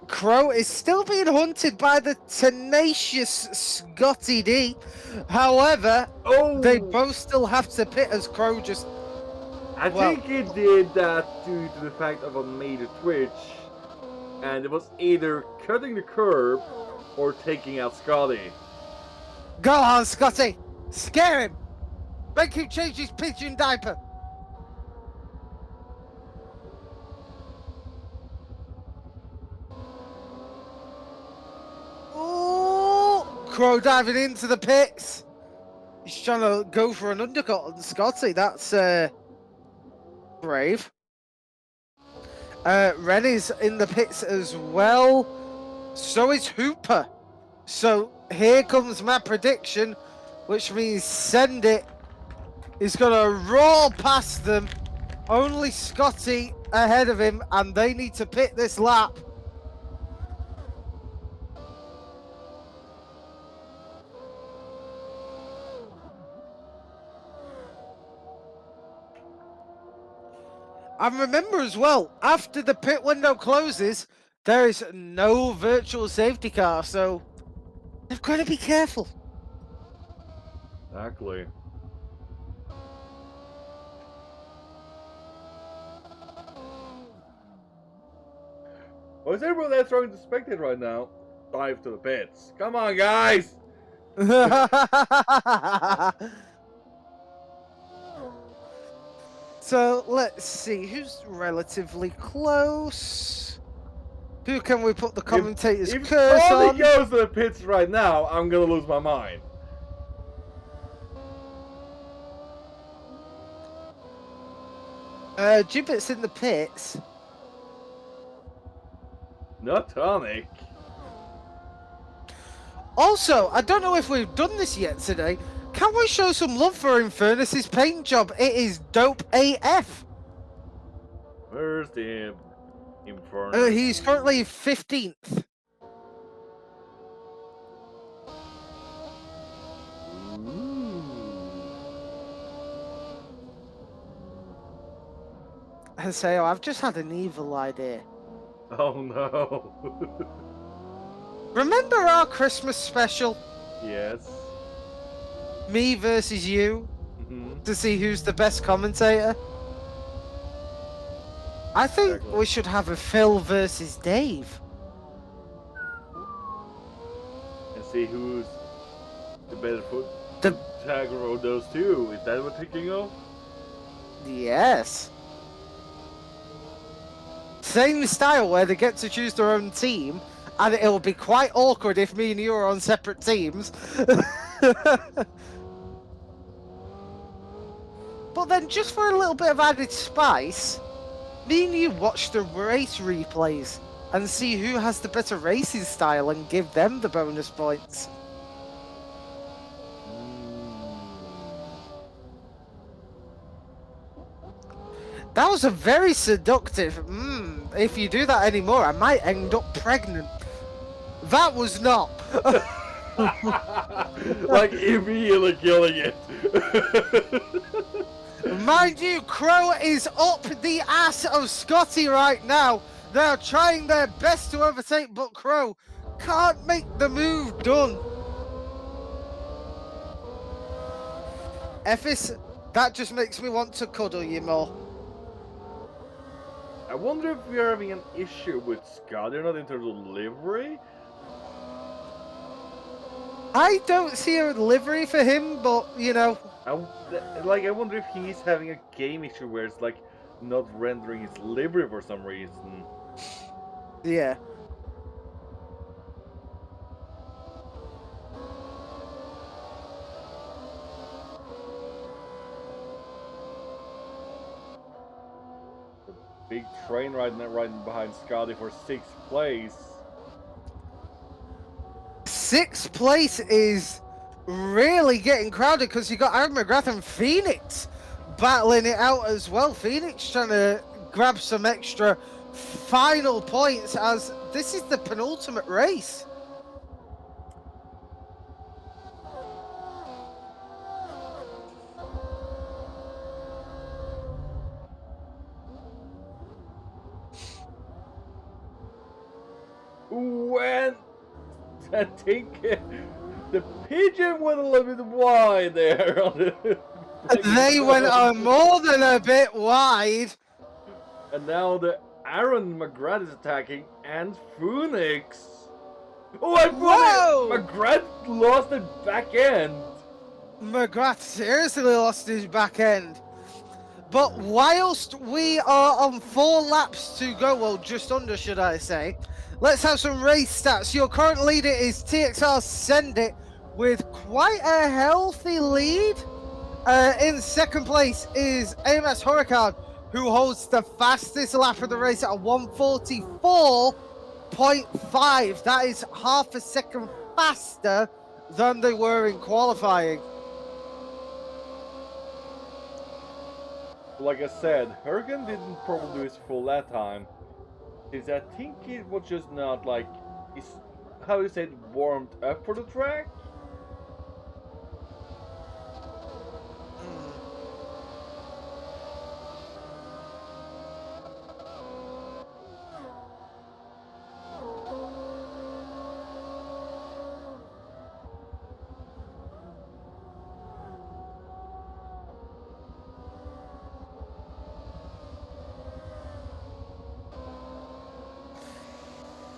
Crow is still being hunted by the tenacious Scotty D. However, they both still have to pit as Crow just... I think he did that due to the fact of a major twitch. And it was either cutting the curb or taking out Scotty. Go on, Scotty! Scare him! Make him change his pigeon diaper! Oh! Crow diving into the pits! He's trying to go for an undercut on Scotty. That's brave. Ren is in the pits as well. So is Hooper. So here comes my prediction, which means Send It is going to roar past them. Only Scotty ahead of him, and they need to pit this lap. And remember as well, after the pit window closes, there is no virtual safety car, so they've got to be careful. Exactly. Well, is everyone that's trying to spectate right now? Dive to the pits. Come on, guys! So let's see who's relatively close. Who can we put the commentator's if curse Scotty on? goes to the pits right now, I'm gonna lose my mind. Gibbet's in the pits. Not Tonic. Also, I don't know if we've done this yet today. Can we show some love for Infernus's paint job? It is dope AF. Where's the Infernus? He's currently 15th. I say, oh, I've just had an evil idea. Oh no. Remember our Christmas special? Yes. Me versus you? To see who's the best commentator? I think we should have a Phil versus Dave. And see who's the better foot tagger of those two. Is that what you're thinking of? Yes. Same style where they get to choose their own team, and it'll be quite awkward if me and you are on separate teams. But then, just for a little bit of added spice, me and you watch the race replays and see who has the better racing style and give them the bonus points. That was a very seductive. If you do that anymore, I might end up pregnant. That was not. Like immediately killing it. Mind you, Crow is up the ass of Scotty right now. They're trying their best to overtake, but Crow can't make the move done. Effis, that just makes me want to cuddle you more. I wonder if we are having an issue with Scotty, not in terms of livery. I don't see a livery for him, but you know. I wonder if he's having a game issue where it's like not rendering his livery for some reason. Yeah. Big train riding behind Scotty for 6th place. 6th place is really getting crowded because you got Aaron McGrath and Phoenix battling it out as well. Phoenix trying to grab some extra final points as this is the penultimate race. When I think the pigeon went a little bit wide there. They went more than a bit wide. And now the Aaron McGrath is attacking and Phoenix. Oh, I McGrath lost the back end. McGrath seriously lost his back end. But whilst we are on 4 laps to go, well, just under, should I say, let's have some race stats. Your current leader is TXR Send It with quite a healthy lead. In 2nd place is AMS Huracan, who holds the fastest lap of the race at a 1:44.5. That is half a second faster than they were in qualifying. Like I said, Huracan didn't probably do his full that time. Since I think it was just not like, how you say it, warmed up for the track?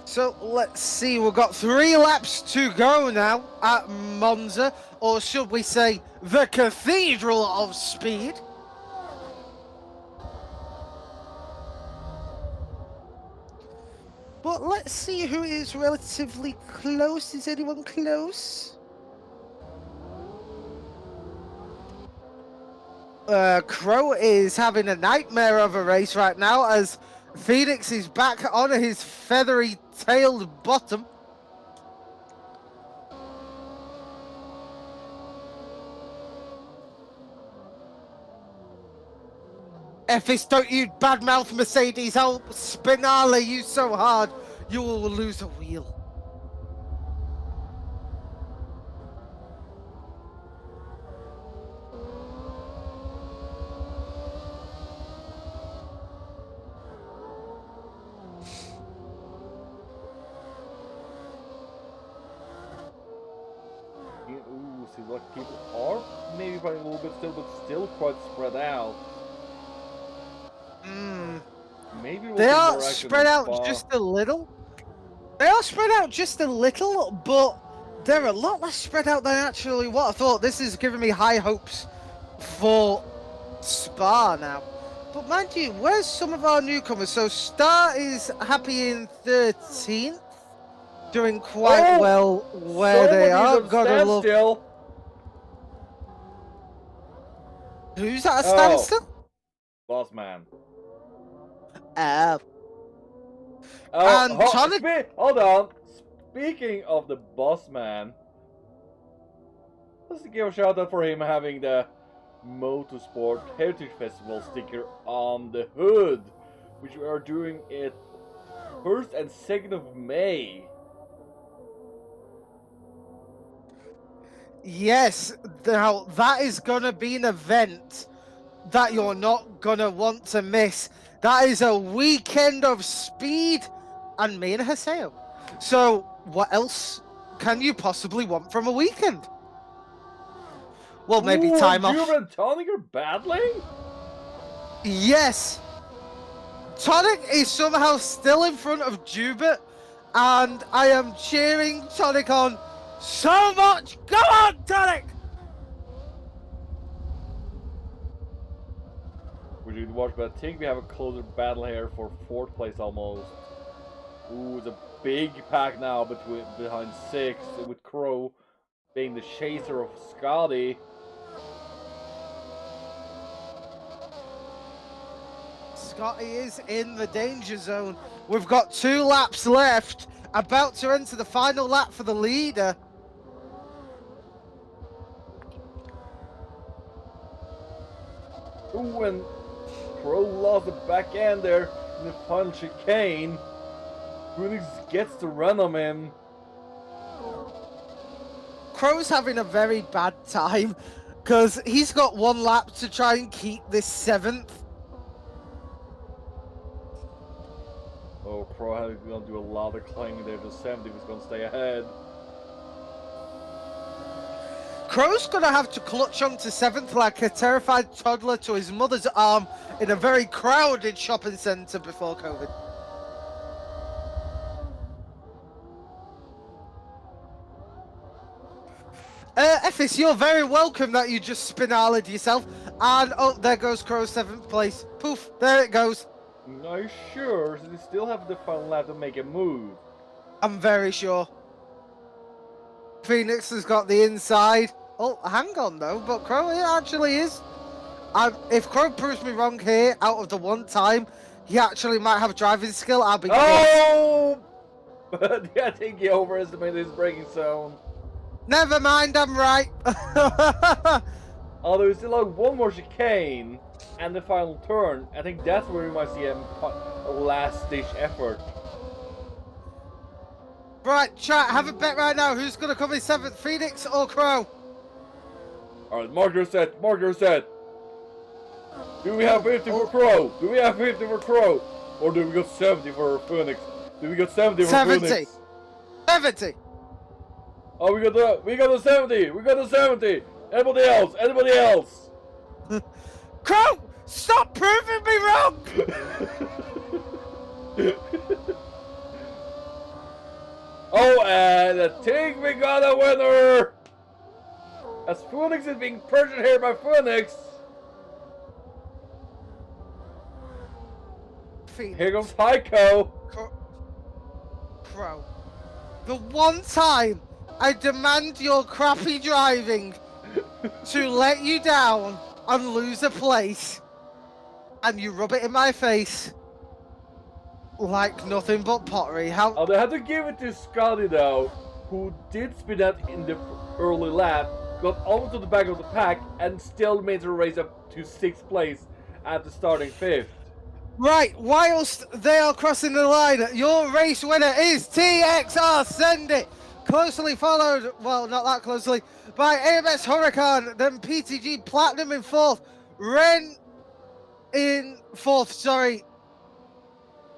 So let's see, we've got 3 laps to go now at Monza, or should we say the Cathedral of Speed. But let's see who is relatively close. Is anyone close? Crow is having a nightmare of a race right now as Phoenix is back on his feathery tailed bottom. Effis, don't you badmouth Mercedes. I'll spinale you so hard you will lose a wheel. Ooh, see what people are maybe by a little bit still, but still quite spread out. Maybe they are spread out just a little. They are spread out just a little, but they're a lot less spread out than actually what I thought. This is giving me high hopes for Spa now. But mind you, where's some of our newcomers? So Star is happy in 13th, doing quite well where they are. Gotta love. Who's at a standstill? Boss man. And hold on. Speaking of the boss man, let's give a shout out for him having the Motorsport Heritage Festival sticker on the hood, which we are doing it 1st and 2nd of May. Yes, now that is gonna be an event that you're not gonna want to miss. That is a weekend of speed and me and Haseo. So what else can you possibly want from a weekend? Well, maybe Ooh, time and off. Juve and Tonic are battling? Yes! Tonic is somehow still in front of Jubert, and I am cheering Tonic on so much! Go on, Tonic! We should watch, but I think we have a closer battle here for 4th place almost. Ooh, it's a big pack now behind 6th, with Crow being the chaser of Scotty. Scotty is in the danger zone. We've got 2 laps left, about to enter the final lap for the leader. Ooh, and Crow lost the back end there in the final chicane. Phoenix gets the run on him. Crow's having a very bad time because he's got 1 lap to try and keep this 7th. Oh, Crow is going to do a lot of climbing there to 70 if he's going to stay ahead. Crow's gonna have to clutch on to 7th like a terrified toddler to his mother's arm in a very crowded shopping centre before COVID. Effis, you're very welcome that you just spinaled yourself. And oh, there goes Crow's 7th place. Poof, there it goes. Are you sure? So they still have the final lap to make a move. I'm very sure. Phoenix has got the inside. Oh, hang on though, but Crow it actually is. If Crow proves me wrong here, out of the 1 time, he actually might have driving skill. I'll be Oh! But I think he overestimated his braking zone. Never mind, I'm right. Although we still have 1 more chicane and the final turn. I think that's where we might see a last-ditch effort. Right, chat, have a bet right now. Who's going to come in 7th, Phoenix or Crow? Alright, mark your set, mark your set. Do we have 50 for Crow? Do we have 50 for Crow? Or do we got 70 for Phoenix? Do we got 70 for 70. Phoenix? 70. Oh, we got the 70. We got the 70. Anybody else? Anybody else? Crow, stop proving me wrong. Oh, and I think we got a winner. As Phoenix is being pressured here by Phoenix. Phoenix. Here comes Heiko. Crow. The 1 time I demand your crappy driving to let you down and lose a place, and you rub it in my face like nothing but pottery. How? Oh, they had to give it to Scotty though, who did spin out in the early lap, got over to the back of the pack, and still made the race up to 6th place after starting 5th. Right, whilst they are crossing the line, your race winner is TXR Send It, closely followed, well, not that closely, by AMS Huracan, then PTG Platinum in 4th, Ren in 4th, sorry,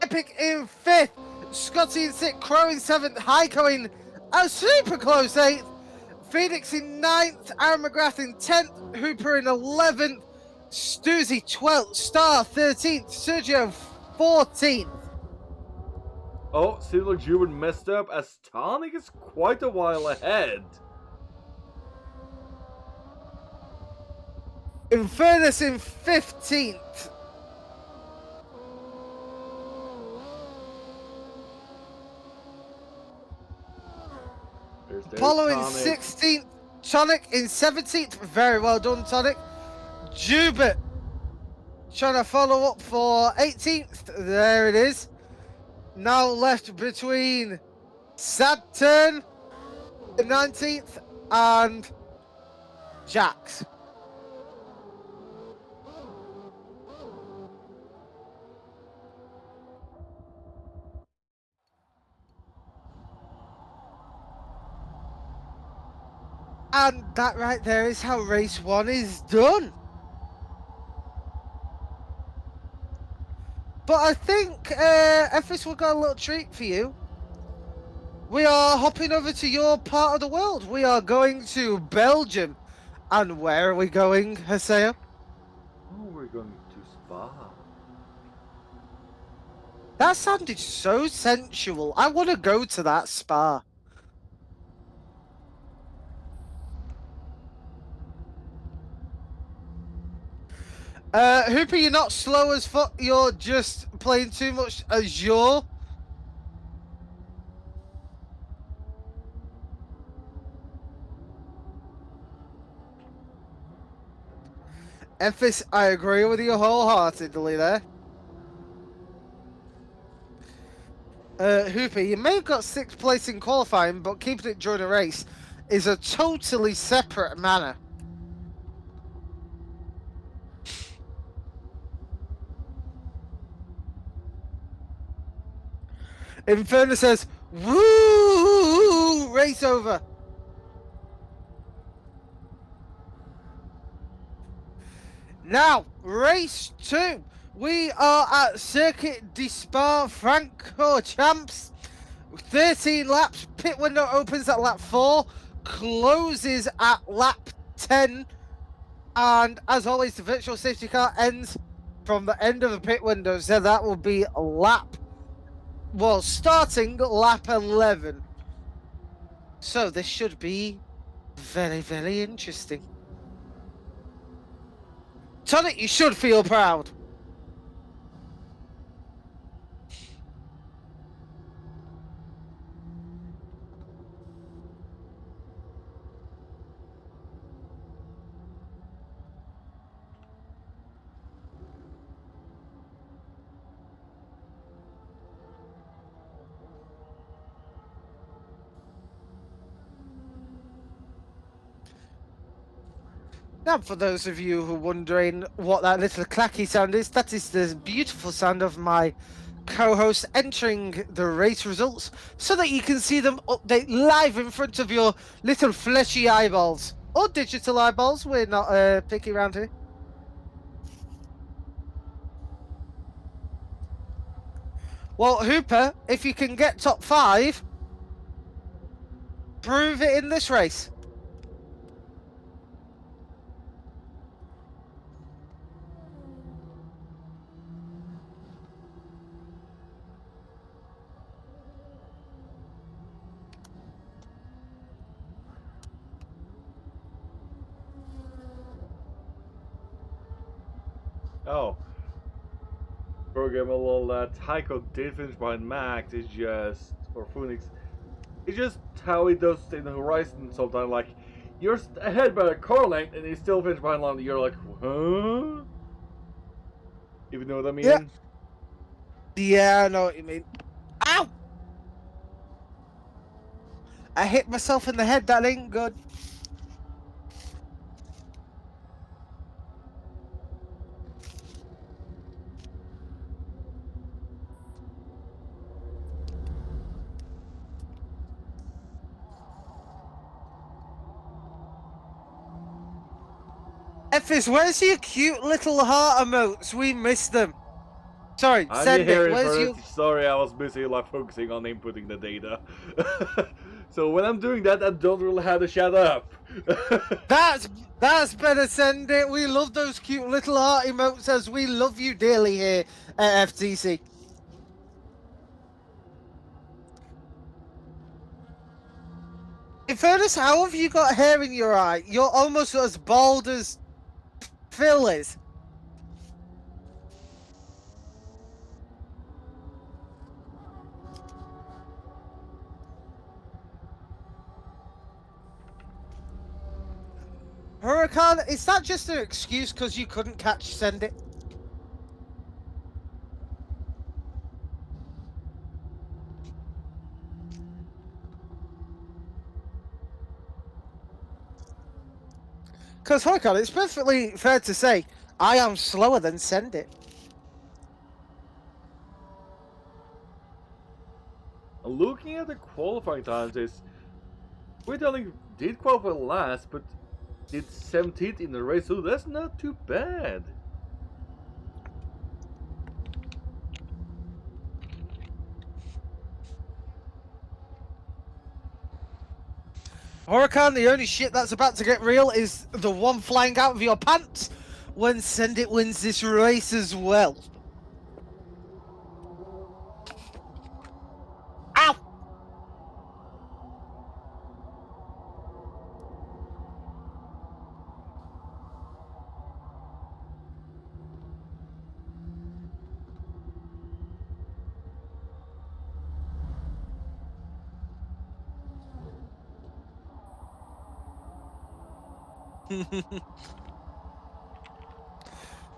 Epic in 5th, Scotty in 6th, Crow in 7th, Heiko in a super close 8th, Phoenix in 9th, Aaron McGrath in 10th, Hooper in 11th, Stuzy 12th, Star 13th, Sergio 14th. Oh, seems like Juven messed up as Tonic is quite a while ahead. Infernus in 15th. There's Apollo in Tonic. 16th. Tonic in 17th. Very well done, Tonic. Jubert trying to follow up for 18th. There it is. Now left between Saturn, the 19th, and Jax. And that right there is how race 1 is done. But I think Ephes will got a little treat for you. We are hopping over to your part of the world. We are going to Belgium. And where are we going, Haseo? Oh, we're going to Spa. That sounded so sensual. I want to go to that spa. Hooper, you're not slow as fuck. You're just playing too much Azure. Ephes, I agree with you wholeheartedly there. Hooper, you may have got 6th place in qualifying, but keeping it during a race is a totally separate manner. Inferno says, woo, race over. Now, race 2. We are at Circuit de Spa Francorchamps. 13 laps. Pit window opens at lap 4, closes at lap 10. And as always, the virtual safety car ends from the end of the pit window. So that will be starting lap 11. So this should be very, very interesting. Tonic, you should feel proud. Now, for those of you who are wondering what that little clacky sound is, that is the beautiful sound of my co-host entering the race results so that you can see them update live in front of your little fleshy eyeballs. Or digital eyeballs, we're not picky around here. Well, Hooper, if you can get top 5, prove it in this race. Oh. Program a little Tycho did finish behind Max is just, or Phoenix, it's just how he does in the horizon sometimes. Like, you're ahead by a car length and he still finished behind Lando. You're like, huh? If you know what I mean? Yeah, I know what you mean. Ow! I hit myself in the head, that ain't good. Ephes, where's your cute little heart emotes? We missed them. Sorry, I'm send it. here Where's first. your... Sorry, I was busy like focusing on inputting the data. So when I'm doing that, I don't really have to shut up. That's better, send it. We love those cute little heart emotes as we love you dearly here at FTC. In fairness, how have you got hair in your eye? You're almost as bald as Phil is. Huracan, is that just an excuse because you couldn't catch send it? Because Huracan, it's perfectly fair to say I am slower than send it. Looking at the qualifying times, is Whitling did qualify last, but did 17th in the race, so that's not too bad. Huracan, the only shit that's about to get real is the one flying out of your pants when Send It wins this race as well. Ow!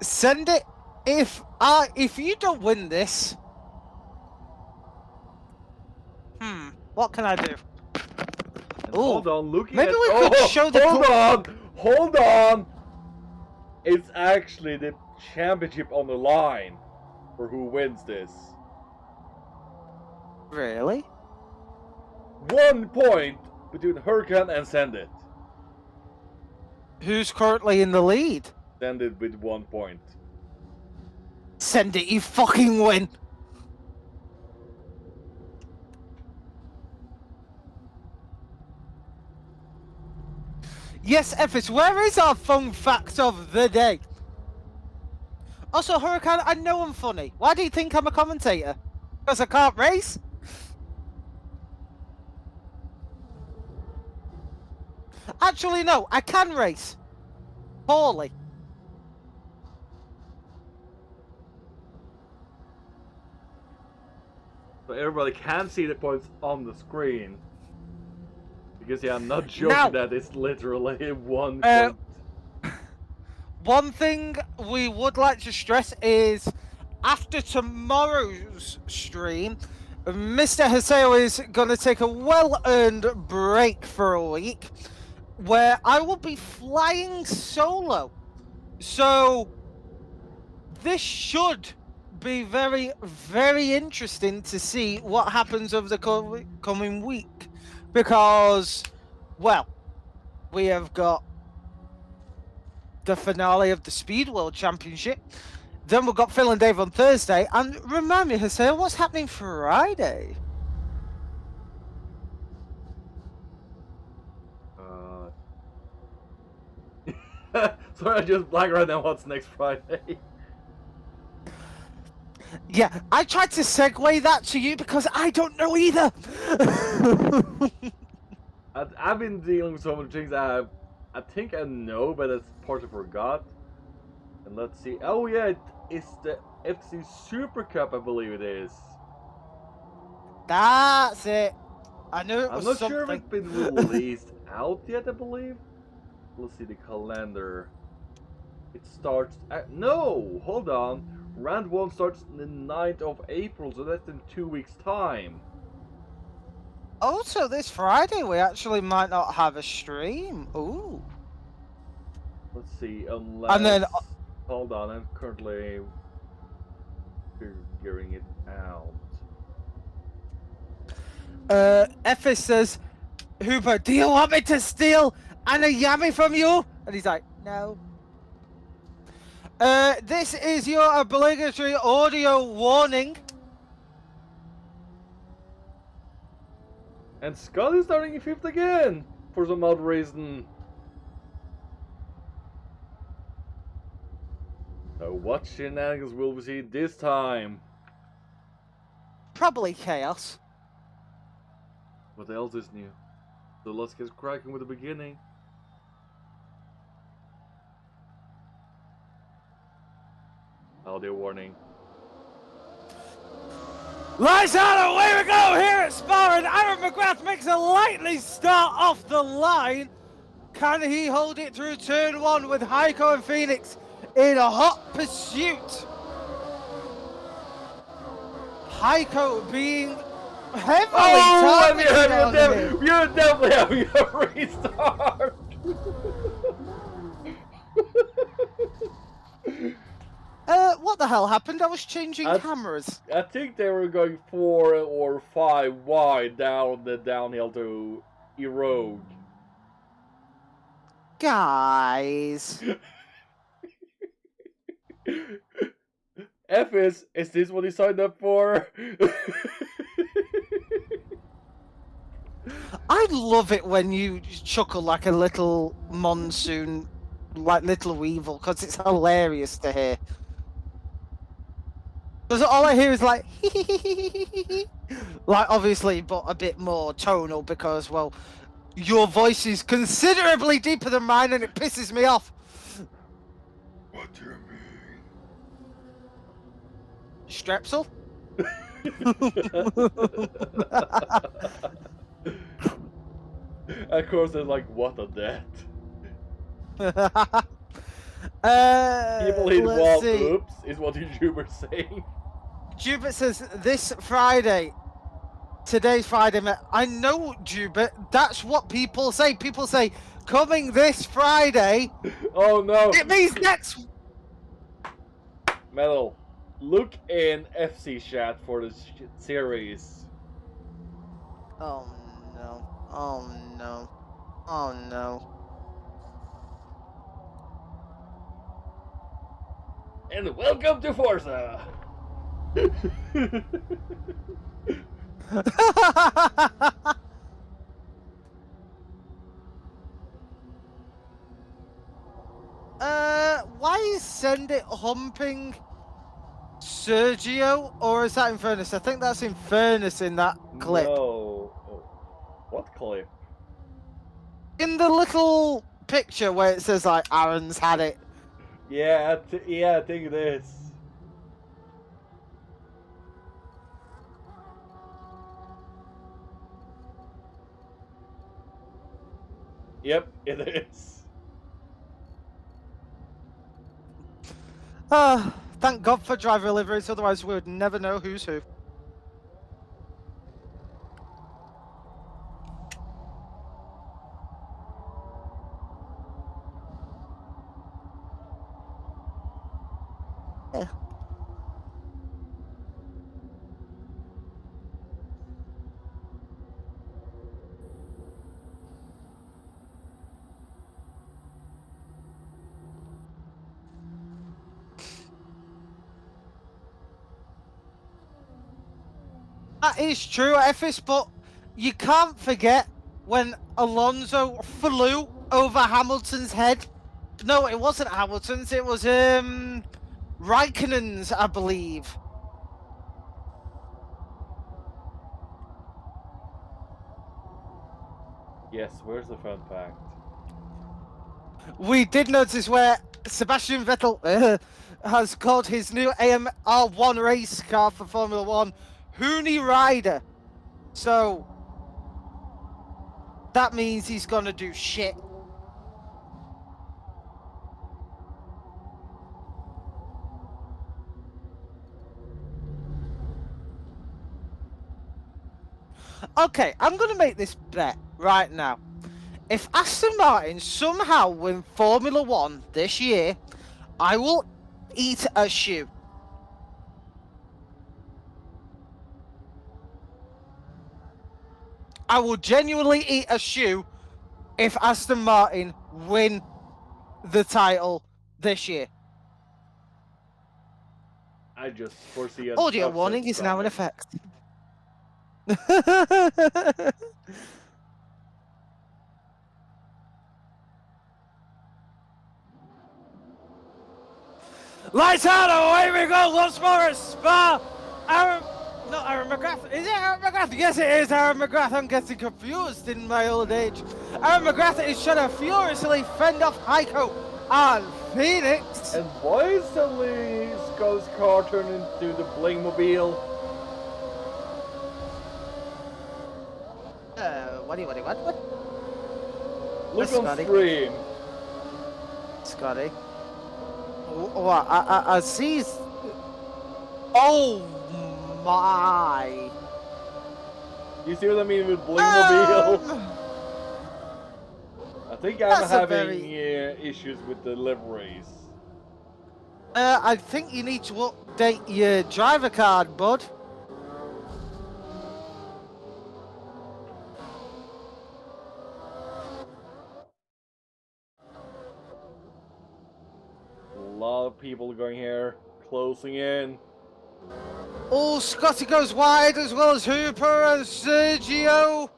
Send It, if you don't win this, what can I do? And hold on, looking maybe at... we could show the... Hold on! It's actually the championship on the line for who wins this. Really? 1 point between Huracan and Send It. Who's currently in the lead? Send It with 1 point. Send It, you fucking win! Yes, Ephes, where is our fun fact of the day? Also, Huracan, I know I'm funny. Why do you think I'm a commentator? Because I can't race? Actually, no, I can race. Poorly. So everybody can see the points on the screen. Because yeah, I'm not joking Now, that it's literally 1 point. One thing we would like to stress is after tomorrow's stream, Mr. Haseo is going to take a well-earned break for a week where I will be flying solo. So this should be very, very interesting to see what happens over the coming week because, well, we have got the finale of the Speed World Championship. Then we've got Phil and Dave on Thursday. And remind me, Haseo, what's happening Friday? Sorry, I just blanked right now. What's next Friday? Yeah, I tried to segue that to you because I don't know either. I've been dealing with so many things. I think I know, but it's part I forgot. And let's see. Oh yeah, it's the FTC Super Cup, I believe it is. That's it. I knew it was I'm not something. sure if it's been released out yet, I believe. Let's see the calendar. It starts... no! Hold on. Round 1 starts the 9th of April, so that's in 2 weeks' time. Also, this Friday we actually might not have a stream. Ooh. Let's see, unless... And then... hold on, I'm currently figuring it out. Effie says, Hooper, do you want me to steal Anna Yami from you? And he's like, no. This is your obligatory audio warning. And Scott is starting in 5th again, for some odd reason. So what shenanigans will we see this time? Probably chaos. What else is new? So let's get cracking with the beginning. Audio warning. Lights out, away we go here at Spa, and Aaron McGrath makes a lightly start off the line. Can he hold it through turn 1 with Heiko and Phoenix in a hot pursuit? Heiko being heavily targeted. You're definitely having a restart. What the hell happened? I was changing cameras. I think they were going 4 or 5 wide down the downhill to erode. Guys. F is this what he signed up for? I love it when you chuckle like a little monsoon, like little weevil, because it's hilarious to hear. Because all I hear is like, like obviously, but a bit more tonal because, well, your voice is considerably deeper than mine and it pisses me off. What do you mean? Strepsil? Of course, they're like, what a death. People eat Let's wild see. oops, is what YouTubers saying. Jubert says this Friday. Today's Friday, mate. I know, Jubert. That's what people say. People say, coming this Friday. Oh no! It means next. Metal, look in FC chat for the series. Oh no. Oh no. Oh no. And welcome to Forza! Why is Send It humping Sergio? Or is that Infernus? I think that's Infernus in that clip. No. Oh. What clip? In the little picture where it says, like, Aaron's had it. Yeah, I think it is. Yep, it is. Thank God for driver deliveries, otherwise we would never know who's who. Yeah. That is true, Effis, but you can't forget when Alonso flew over Hamilton's head. No, it wasn't Hamilton's, it was Raikkonen's, I believe. Yes, where's the fun fact? We did notice where Sebastian Vettel has called his new AMR1 race car for Formula 1 Hooney Rider. So that means he's gonna do shit. Okay, I'm gonna make this bet right now. If Aston Martin somehow win Formula 1 this year, I will eat a shoe. I will genuinely eat a shoe if Aston Martin win the title this year. I just foresee an Audio upset warning is now in coming. effect. Lights out, away we go once more at Spa. Aaron McGrath. Is it Aaron McGrath? Yes, it is Aaron McGrath. I'm getting confused in my old age. Aaron McGrath is trying to furiously fend off Heiko and Phoenix. And why is suddenly Scott's car turned into the Blingmobile? What? Look on Scotty. stream. Scotty. What? I see. Oh my. You see what I mean with Blingmobile? I think I'm That's a having issues with the liveries. I think you need to update your driver card, bud. A lot of people going here, closing in. Oh, Scotty goes wide as well as Hooper and Sergio.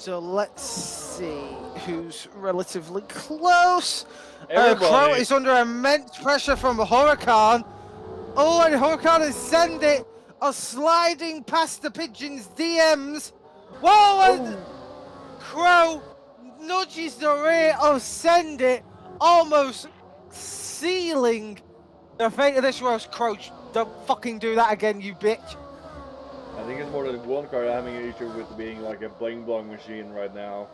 So let's see who's relatively close. Crow Everybody. is under immense pressure from Huracan. Oh, and Huracan has sent it. Sliding past the Pigeon's DMs. Whoa, and Crow nudges the rear of Send It, almost sealing the fate of this race. Crow, don't fucking do that again, you bitch. I think it's more than one car having an issue with being like a bling blong machine right now.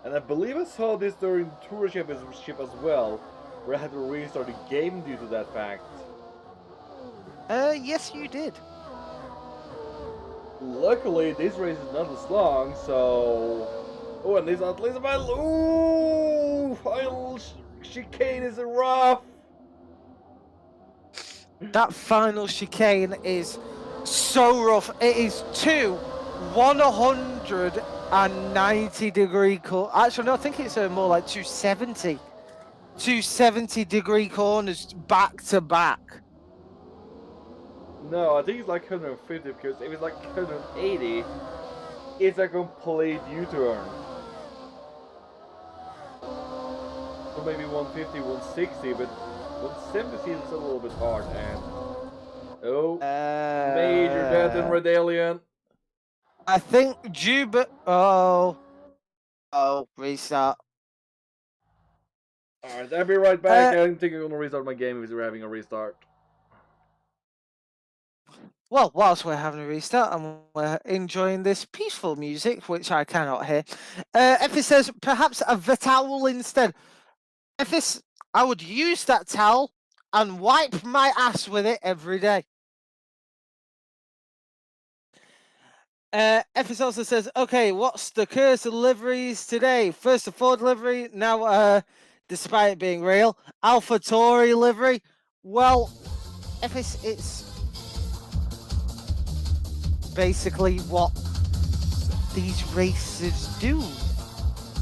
And I believe I saw this during the tour ship as well, where I had to restart the game due to that fact. Yes, you did. Luckily, this race is not as long, so... Oh, and this at least a battle. Ooh, final chicane is rough. That final chicane is so rough. It is 190-degree corners. Actually, no, I think it's more like 270. 270-degree corners back to back. No, I think it's like 150, because if it's like 180, it's a complete U-turn. So maybe 150, 160, but 170 seems a little bit hard, and... Oh, major death in Redalian. I think Juba... Oh, restart. Alright, I'll be right back. I think I'm gonna restart my game if we're having a restart. Well, whilst we're having a restart and we're enjoying this peaceful music, which I cannot hear, Effie says, perhaps a towel instead. Effie, I would use that towel and wipe my ass with it every day. Effie also says, okay, what's the curse of deliveries today? First a Ford delivery, now, despite it being real, Alpha Tauri livery. Well, Effie, it's basically what these races do,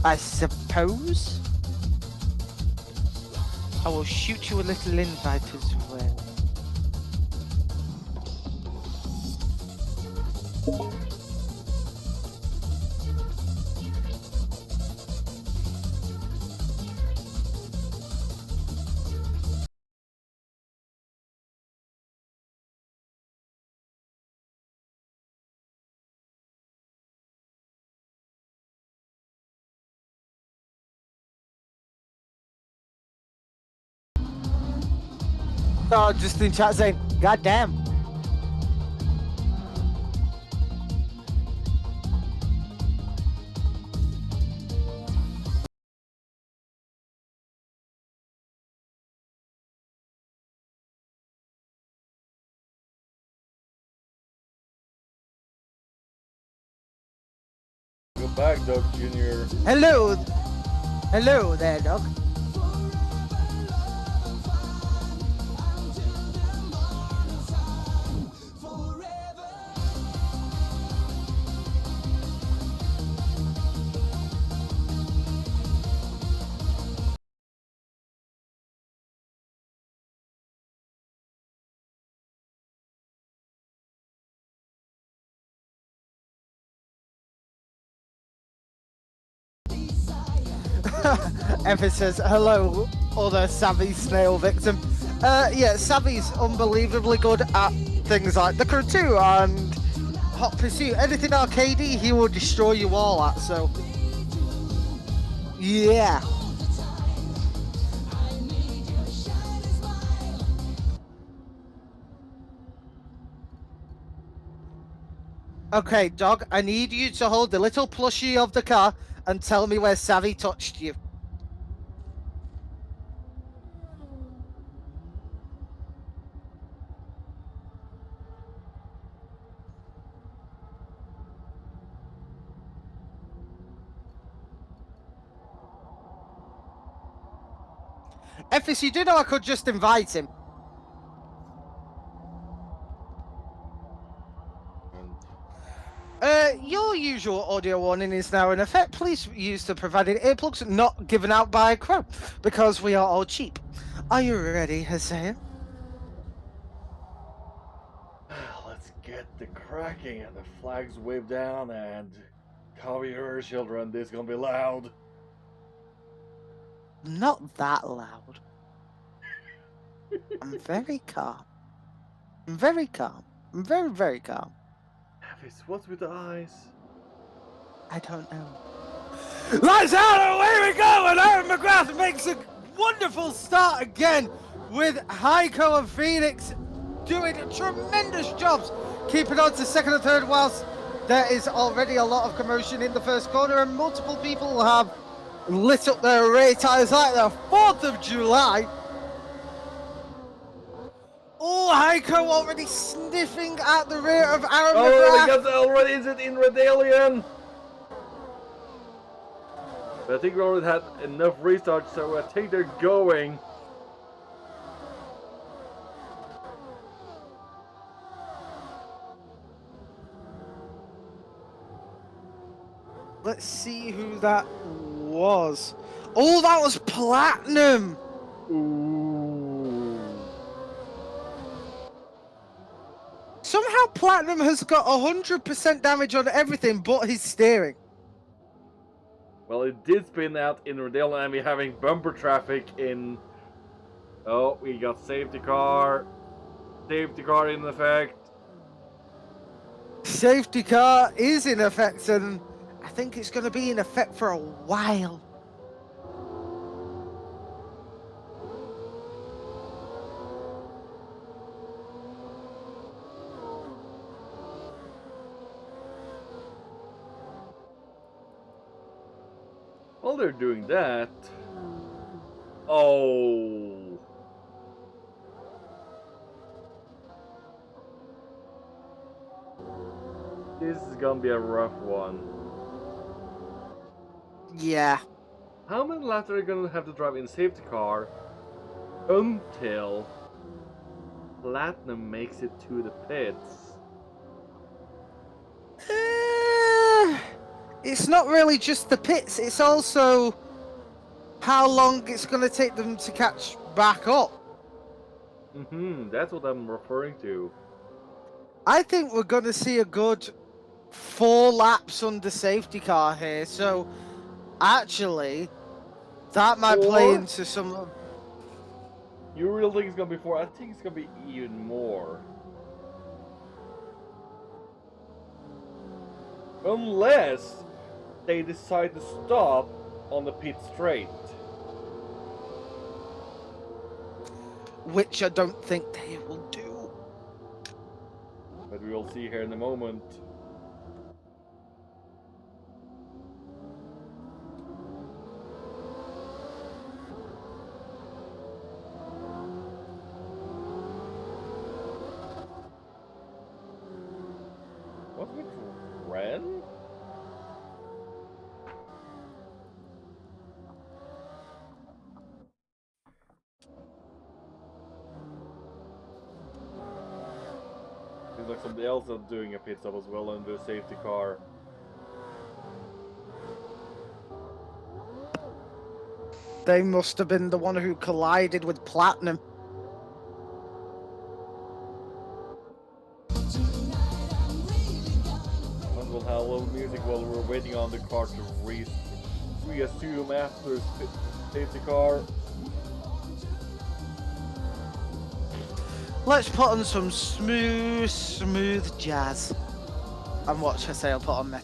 I suppose. I will shoot you a little invite as well. Oh, just in chat saying, God damn. Go back, Doug Jr. Hello. Hello there, Doug. Emphasis, hello, other savvy snail victim. Yeah, Savvy's unbelievably good at things like the Crew 2 and Hot Pursuit. Anything arcadey, he will destroy you all at, so... Yeah. Okay, dog, I need you to hold the little plushie of the car and tell me where Savvy touched you. Effis, you do know I could just invite him. Your usual audio warning is now in effect. Please use the provided earplugs not given out by Crow, because we are all cheap. Are you ready, Hussein? Let's get the cracking and the flags waved down and Cover your ears, children. This is gonna be loud. Not that loud. I'm very calm. I'm very calm. I'm very, very calm. Travis, what's with the eyes? I don't know. Lights out, and away we go, and Aaron McGrath makes a wonderful start again with Heiko and Phoenix doing tremendous jobs, keeping on to second and third, whilst there is already a lot of commotion in the first corner, and multiple people have lit up their rear tyres like the 4th of July. Oh, Heiko already sniffing at the rear of Aaron Oh, McGrath. they got already is it in Redalian? But I think we already had enough restarts, so I think they're going. Let's see who that was. Oh, that was Platinum. Ooh. Somehow Platinum has got 100% damage on everything but his steering. Well, it did spin out in Redalian, and we're having bumper traffic in. Oh, we got safety car. Safety car in effect. Safety car is in effect, and I think it's going to be in effect for a while. While they're doing that. Oh. This is gonna be a rough one. Yeah. How many laps are you gonna have to drive in safety car until Platinum makes it to the pits? It's not really just the pits, it's also how long it's going to take them to catch back up. That's what I'm referring to. I think we're going to see a good 4 laps under safety car here, so actually that might play 4? into some. You really think it's gonna be 4? I think it's gonna be even more. Unless they decide to stop on the pit straight. Which I don't think they will do. But we will see here in a moment. What's with Ren? Seems like somebody else is doing a pit stop as well under a safety car. They must have been the one who collided with Platinum. And we'll have a little music while we're waiting on the car to reassume after safety car. Let's put on some smooth jazz. And watch I say I'll put on metal.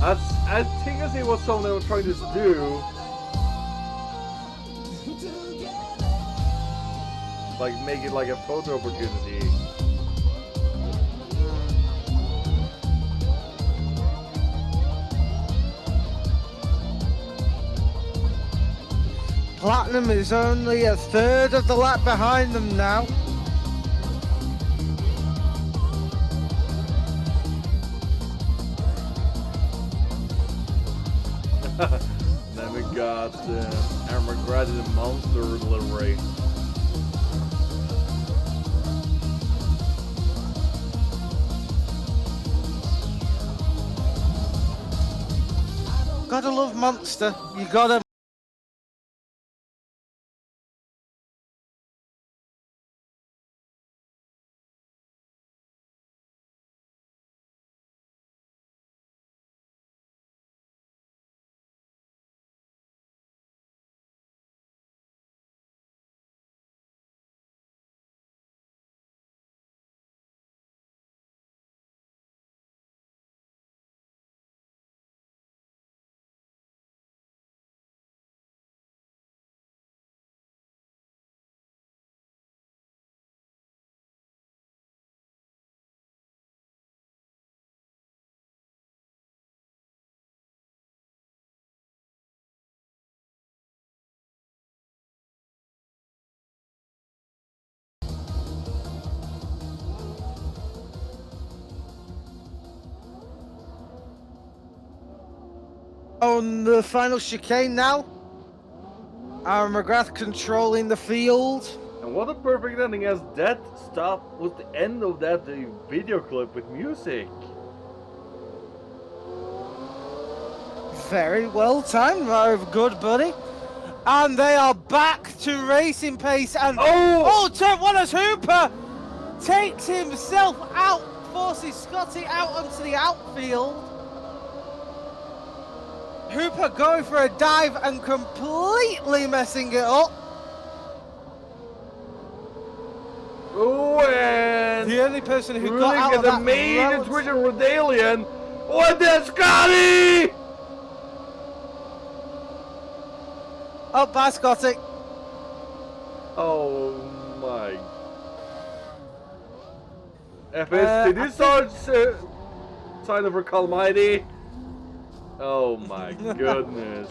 I think I see what someone was trying to do. Like make it like a photo opportunity. Platinum is only a third of the lap behind them now. Then we got Aaron McGrath in the Monster delivery. Gotta love Monster. You gotta. On the final chicane now. Aaron McGrath controlling the field. And what a perfect ending, as that stop was the end of that video clip with music. Very well timed, my good buddy. And they are back to racing pace. And turn one as Hooper takes himself out, forces Scotty out onto the outfield. Hooper going for a dive and completely messing it up. Oh, and The only person who really got out of the that main Twitch and Rodalian. What the Scotty? Oh, bye, Scotty. Oh my. FS, did you start sign of her calamity? Oh my goodness.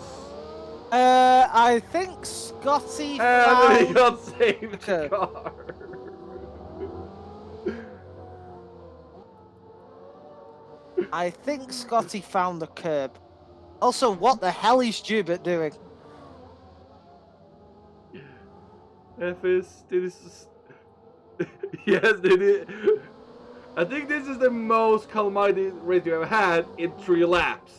I think Scotty And he found... got saved Okay. car. I think Scotty found the curb. Also, what the hell is Jubert doing? FS, this is... yes, did it. I think this is the most calamity race you have had in 3 laps.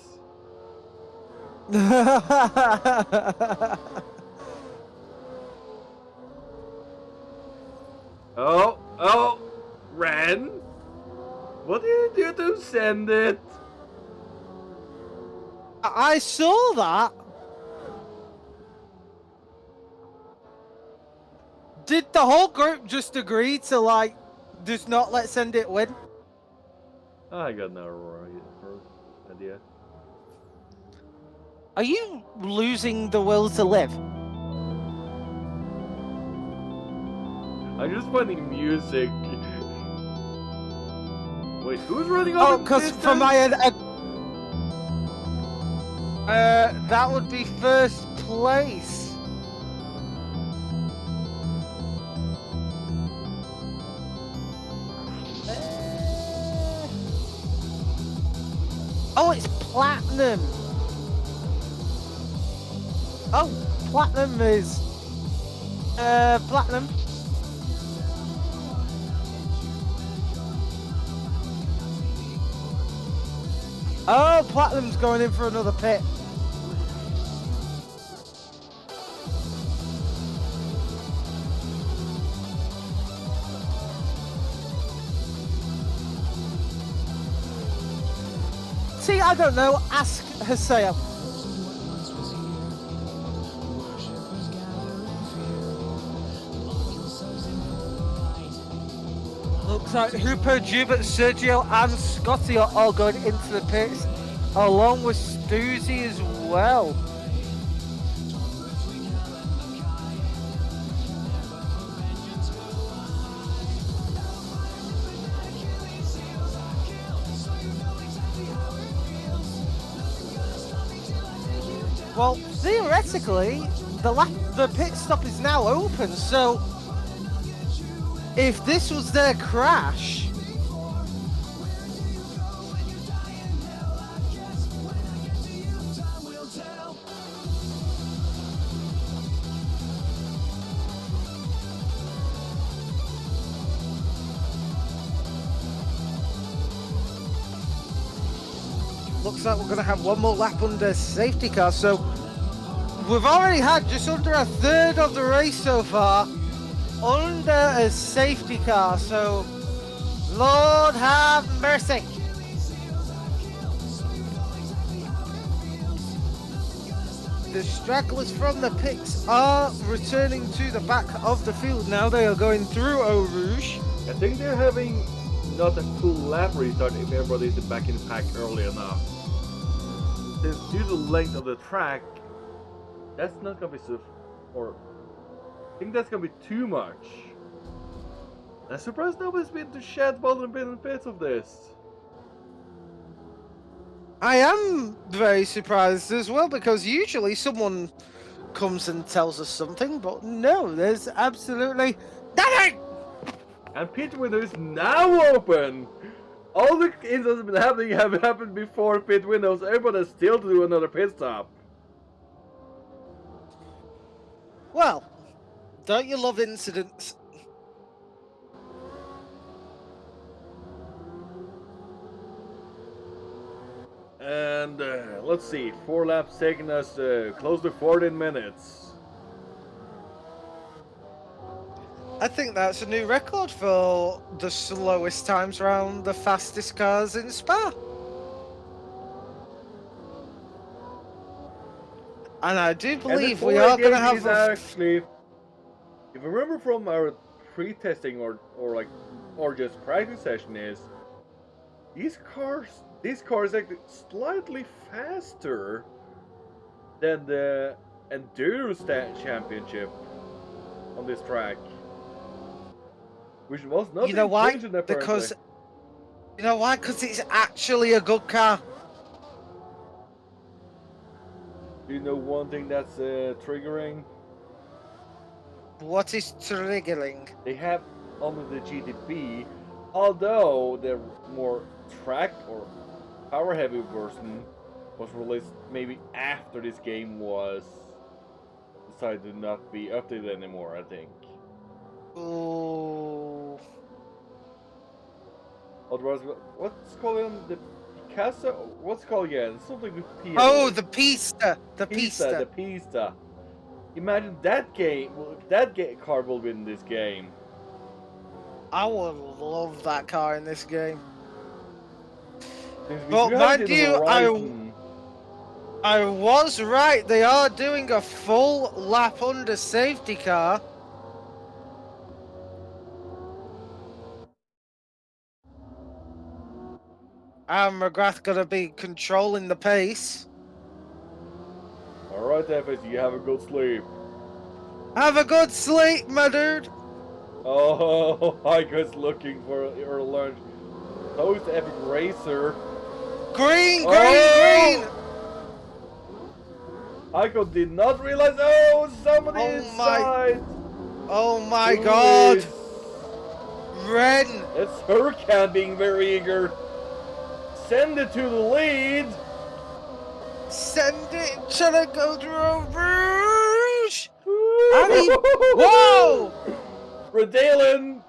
Oh, Ren? What did you do to send it? I saw that. Did the whole group just agree to, like, just not let Send It win? I got no idea. Are you losing the will to live? I'm just finding music. Wait, who's running Oh, on the because from my end, that would be first place. Oh, it's Platinum. Oh, Platinum is Platinum. Oh, Platinum's going in for another pit. See, I don't know. Ask Haseo. Looks like Hooper, Jubert, Sergio, and Scotty are all going into the pits. along with Stuzy as well. Well, theoretically, the pit stop is now open, so if this was their crash, looks like we're going to have one more lap under safety car. So we've already had just under a third of the race so far under a safety car. So Lord have mercy. The stragglers from the pits are returning to the back of the field now. They are going through Eau Rouge. I think they're having not a full lap restart if everybody's back in the pack early enough. Since due to the length of the track, that's not gonna be so, or I think that's gonna be too much. I'm surprised nobody's been to shed while been in pits of this. I am very surprised as well, because usually someone comes and tells us something, but no, there's absolutely nothing! And pit window is now open! All the incidents that have been happening have happened before pit windows. Everybody has still to do another pit stop. Well, don't you love incidents? And let's see, 4 laps taking us close to 14 minutes. I think that's a new record for the slowest times around the fastest cars in Spa. And I do believe we are going to have actually, if you remember from our pre-testing or just practice session, is these cars actually slightly faster than the Enduro Championship on this track, which was not. You know why? Because it's actually a good car. Do you know one thing that's triggering? What is triggering? They have on the GTP, although the more track or power heavy version was released maybe after this game was decided to not be updated anymore, I think. Oh. Otherwise, what's called the Picasso? What's it called again? Something with P. Oh, the Pista. The The Pista. Pista. Imagine that car will be in this game. I would love that car in this game. But mind you, I was right. They are doing a full lap under safety car. And McGrath gonna be controlling the pace. Alright, FS, you have a good sleep. Have a good sleep, my dude. Oh, Heiko's looking for your lunch. So is the Epic Racer. Green. Heiko did not realize. Oh, somebody inside. Oh my God. Ren. It's Hurricane being very eager. Send it to the lead. Send it. Shall I go through Rouge? Whoa! Redalen.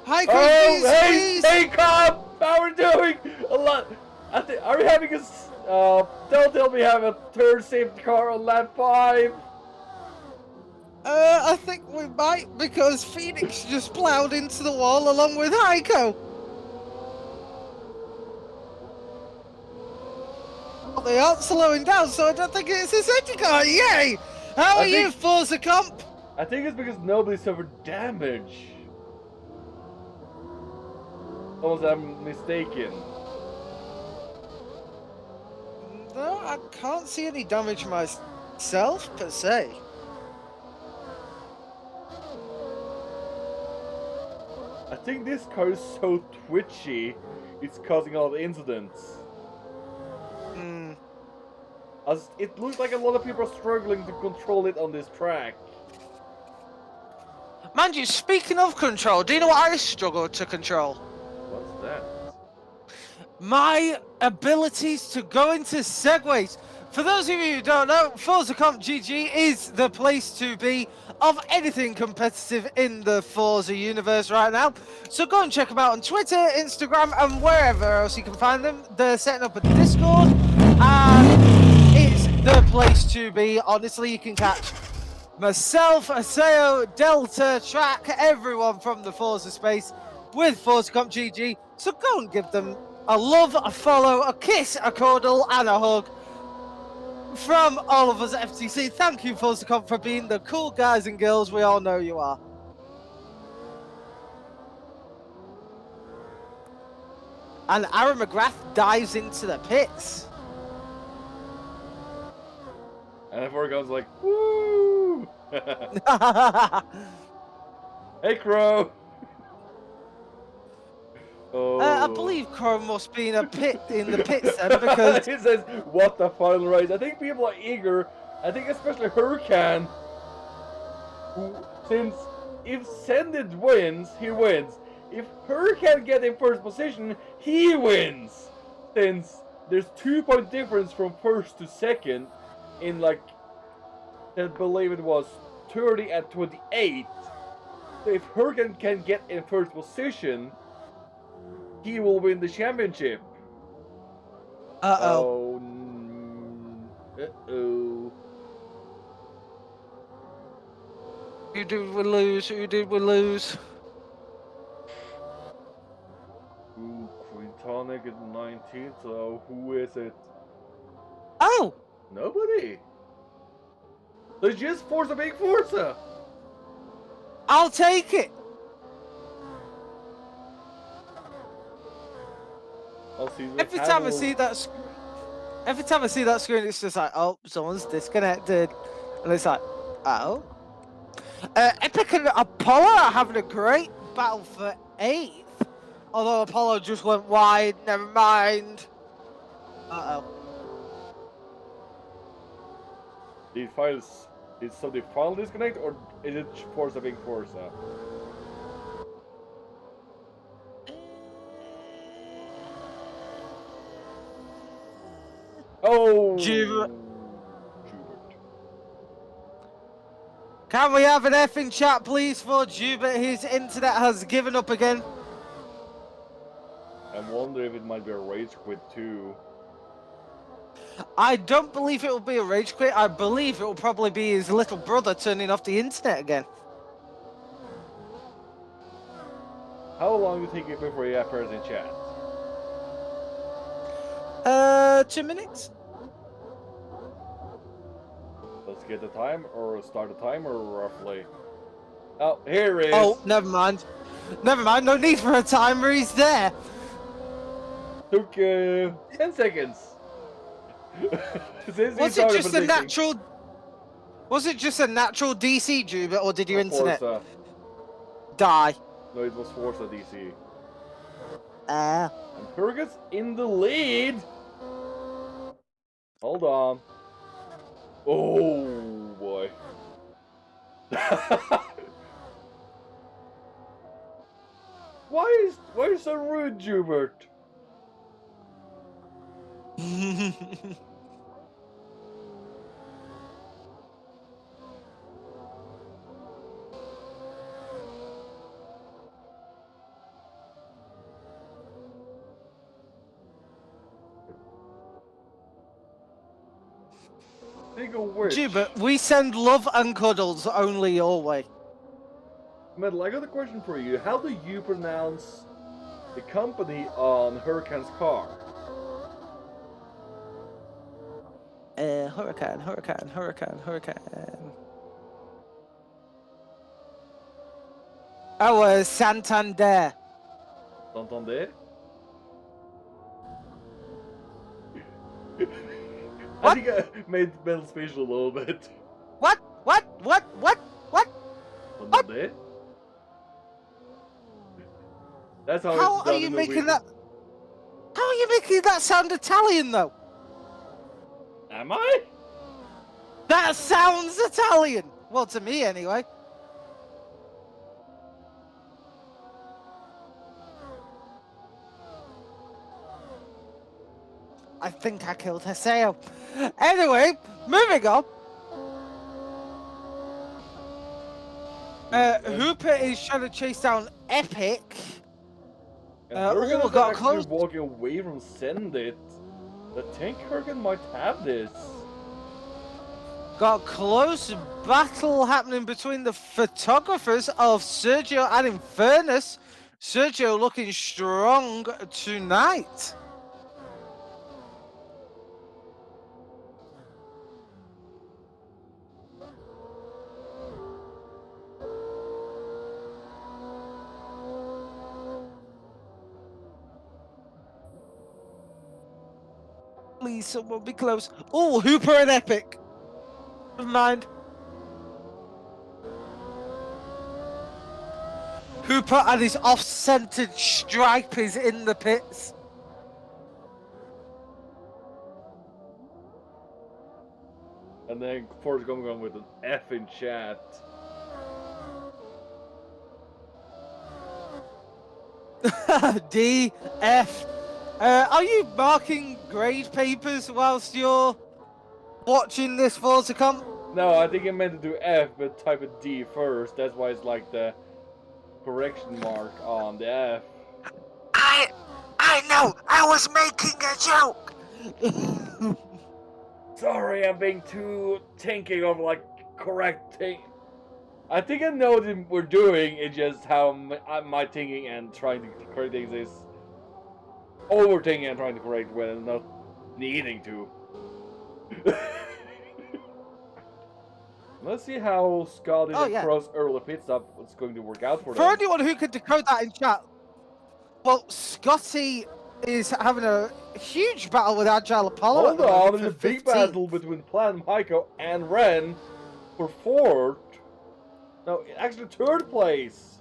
Hi, hey, cop! How are we doing? A lot. Are we having a? Don't tell me we have a third safety car on lap 5. I think we might, because Phoenix just plowed into the wall along with Heiko. Well, they aren't slowing down, so I don't think it's a safety car. Yay! How are you, Forza Comp? I think it's because nobody suffered damage. Unless I'm mistaken. No, I can't see any damage myself, per se. I think this car is so twitchy, it's causing all the incidents. Hmm. As it looks like a lot of people are struggling to control it on this track. Mind you, speaking of control, do you know what I struggle to control? What's that? My abilities to go into segues. For those of you who don't know, Forza Comp GG is the place to be of anything competitive in the Forza universe right now. So go and check them out on Twitter, Instagram, and wherever else you can find them. They're setting up a Discord, and it's the place to be. Honestly, you can catch myself, Aseo, Delta, Track, everyone from the Forza space with Forza Comp GG. So go and give them a love, a follow, a kiss, a cordial, and a hug. From all of us at FTC, thank you, Forza Comp, for being the cool guys and girls we all know you are. And Aaron McGrath dives into the pits. And everyone's like, woo! Hey, Crow! Oh. I believe Crow must be in the pits then, because he says, what the final race? I think people are eager. I think especially Hurricane, who, since if Sendit wins, he wins. If Hurricane gets in first position, he wins. Since there's 2-point difference from first to second in like, I believe it was 30 and 28. So if Hurricane can get in first position, he will win the championship. uh-oh. Uh-oh. Who did we lose? Who did we lose? Ooh, Quintonic is 19, so who is it? Oh! Nobody. Let's just Forza Big Forza. I'll take it. I'll see Every time I see that screen, it's just like, oh, someone's disconnected, and it's like, oh. Epic and Apollo are having a great battle for 8th, although Apollo just went wide. Never mind. Uh oh. Did somebody final disconnect, or is it Forza Big Forza? Oh! Jubert. Can we have an F in chat, please, for Jubert? His internet has given up again. I wonder if it might be a rage quit too. I don't believe it will be a rage quit. I believe it will probably be his little brother turning off the internet again. How long do you think it before he appears in chat? 2 minutes. Let's get the time, or start the timer roughly. Oh, here it is. Oh, never mind. Never mind. No need for a timer. He's there. Took 10 seconds. Was it just a natural? Was it just a natural DC, Jubert, or did your internet Forza. die? No, it was Forza DC. Ah. And Fergus in the lead. Hold on. Oh boy. Why are you so rude, Jubert? Think of which. Jubert, we send love and cuddles only your way. Metal, I got a question for you. How do you pronounce the company on Hurricane's car? Hurricane. Oh, Santander. T'entendais? I What? think I made Bell special a little bit. What? T'entendais? That's how How it's are done you in making Norwegian. that? How are you making that sound Italian though? Am I? That sounds Italian. Well, to me anyway. I think I killed Haseo. Anyway, moving on. Hooper is trying to chase down Epic. And Oh, Hurricane is got actually close. walking away from Send It. I think Hurricane might have this. Got close battle happening between the photographers of Sergio and Infernus. Sergio looking strong tonight. Please, someone be close. Oh, Hooper and Epic. Never mind. Hooper and his off-centered stripe is in the pits. And then Forrest going on with an F in chat. D, F. Are you marking grade papers whilst you're watching this Forza Comp? No, I think I meant to do F, but type a D first. That's why it's like the correction mark on the F. I know. I was making a joke. Sorry, I'm being too thinking of like correcting. I think I know what we're doing. It's just how my thinking and trying to correct things is overthinking and trying to correct when I'm not needing to. Let's see how Scott across early pit stop is going to work out for them. For anyone who could decode that in chat, well, Scotty is having a huge battle with Agile Apollo. Hold on, there's a big battle between Platinum Heiko and Ren for fourth. No, actually third place.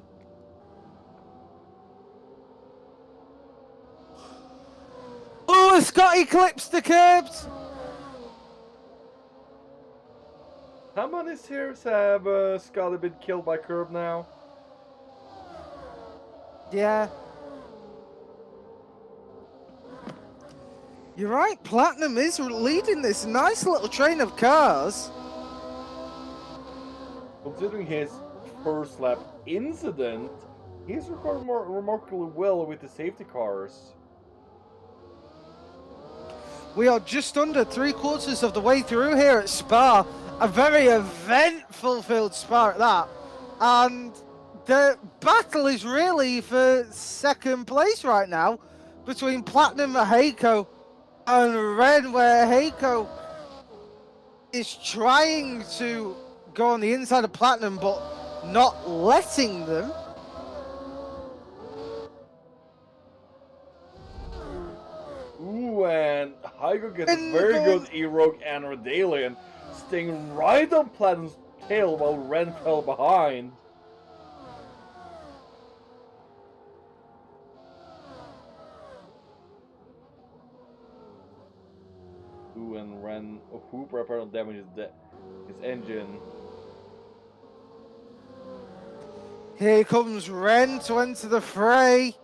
Oh, Scotty clips the curbs. How many series have Scotty been killed by curb now? Yeah. You're right, Platinum is leading this nice little train of cars. Considering his first lap incident, he's recorded remarkably well with the safety cars. We are just under 3/4 of the way through here at Spa. A very eventful filled Spa at that. And the battle is really for second place right now between Platinum and Heiko and Ren, where Heiko is trying to go on the inside of Platinum but not letting them. Ooh, and Heiko gets a very good E-Rogue and Redalian, staying right on Platinum's tail while Ren fell behind. Ooh, and Ren Hooper apparently damages his engine. Here comes Ren to enter the fray.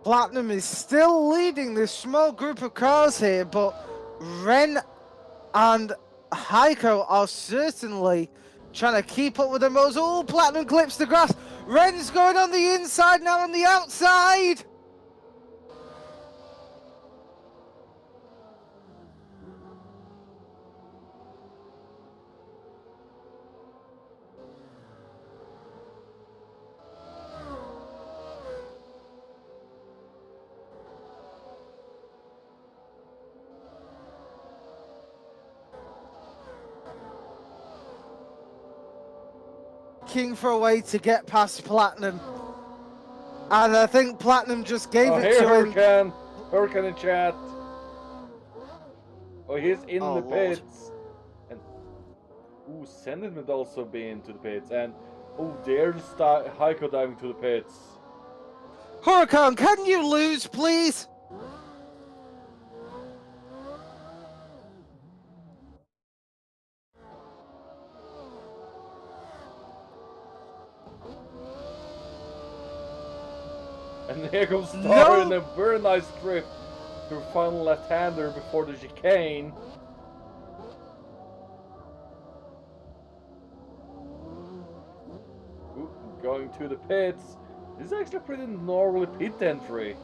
Platinum is still leading this small group of cars here, but Ren and Heiko are certainly trying to keep up with them. Oh, Platinum clips the grass. Ren's going on the inside, now on the outside. looking for a way to get past Platinum. And I think Platinum just gave Oh, it hey, to him. Hurricane! Hurricane in chat. Oh, he's in Oh, the Lord. pits. And ooh, Sendit would also be into the pits. And oh, there's Heiko diving to the pits. Huracan, can you lose, please? And here comes Star No. in a very nice drift through final left-hander before the chicane. Ooh, going to the pits. This is actually a pretty gnarly pit entry.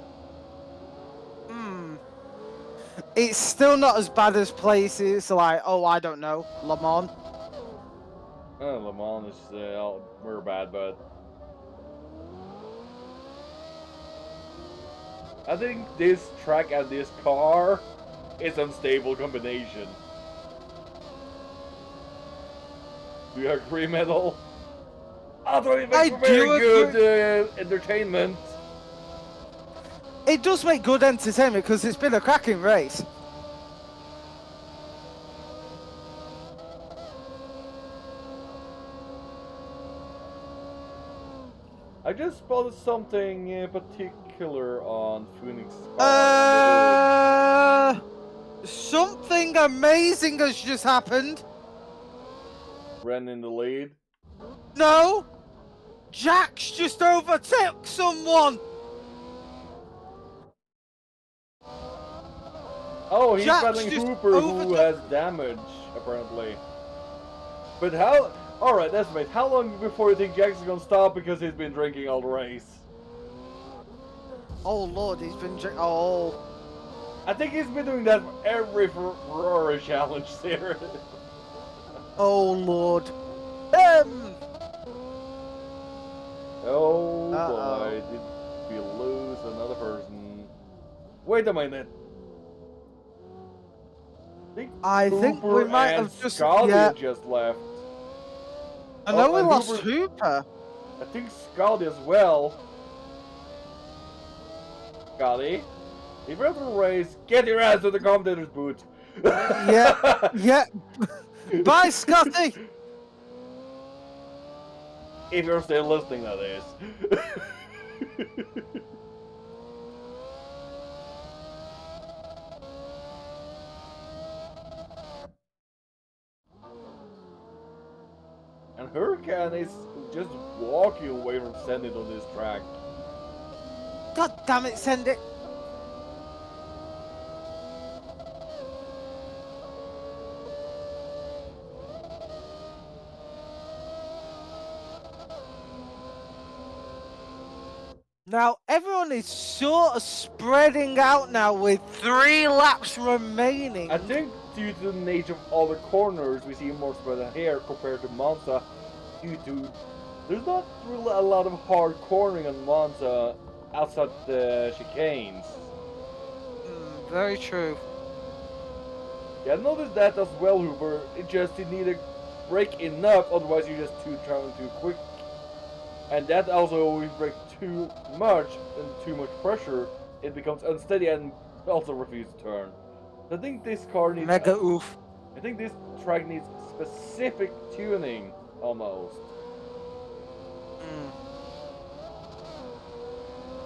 It's still not as bad as places like, oh, I don't know, Le Mans. Le Mans is very bad, but I think this track and this car is an unstable combination. Do you agree, Metal? Although it makes for very good entertainment. It does make good entertainment because it's been a cracking race. I just spotted something particular on Phoenix. Something amazing has just happened. Ren in the lead. No, Jax just overtook someone. Oh, he's Jax battling just Hooper, who has damage, apparently. But how... Alright, that's right. How long before you think Jax is gonna stop because he's been drinking all the race? Oh, Lord, he's been drinking... Oh. I think he's been doing that for every Ferrari challenge series. Oh, Lord. Oh, boy. Did we lose another person? Wait a minute. I think we might have just... Scotty just left. I know we lost Hooper. I think Scotty as well. Scotty, if you're after the race, get your ass to the commentator's booth. Yeah, yeah. Bye, Scotty. If you're still listening, that is. And Hurricane is just walking away from Sendit on this track. God damn it, send it. Now, everyone is sort of spreading out now with 3 laps remaining. I think due to the nature of all the corners, we see more spread out here compared to Monza. Due to there's not really a lot of hard cornering on Monza outside the chicanes. Very true. Yeah, I noticed that as well, Hooper. It just you need to brake enough, otherwise you're just traveling too quick. And that also, if you brake too much and too much pressure, it becomes unsteady and also refuses to turn. I think this car needs mega oof. I think this track needs specific tuning almost.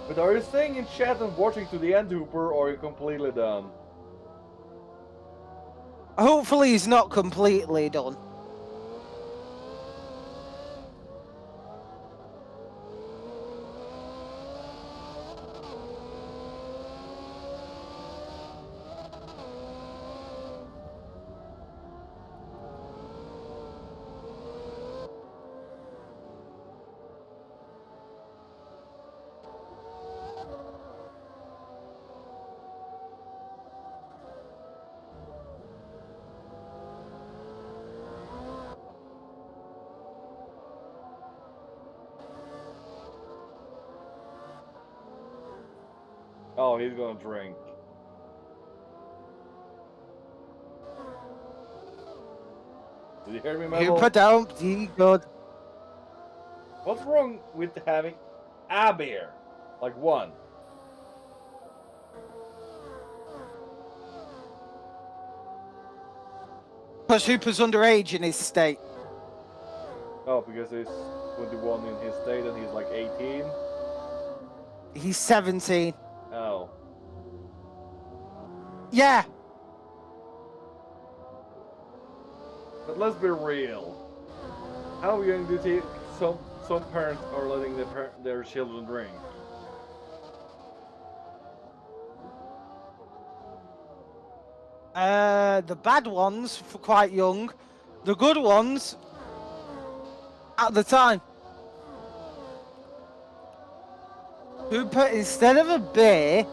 But are you staying in chat and watching to the end, Hooper, or are you completely done? Hopefully he's not completely done. Oh, he's gonna drink. Did you hear me, Mabel? Hooper don't be good. What's wrong with having a beer? Like one. Because Hooper's underage in his state. Oh, because he's 21 in his state and he's like 18? He's 17. Oh. Yeah. But let's be real. How young do you think some parents are letting their children drink? The bad ones for quite young. The good ones at the time. Hooper, instead of a beer,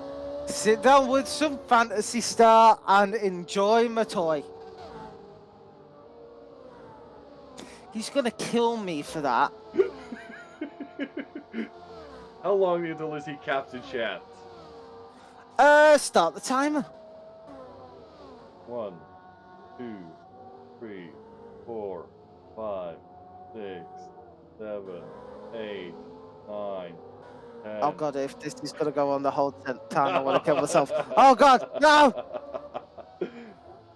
sit down with some Fantasy Star and enjoy my toy. He's gonna kill me for that. How long until is he Captain Chat? Start the timer. 1, 2, 3, 4, 5, 6, 7, 8, 9, 10. Oh god, if this is gonna go on the whole time, I want to kill myself. Oh god, no!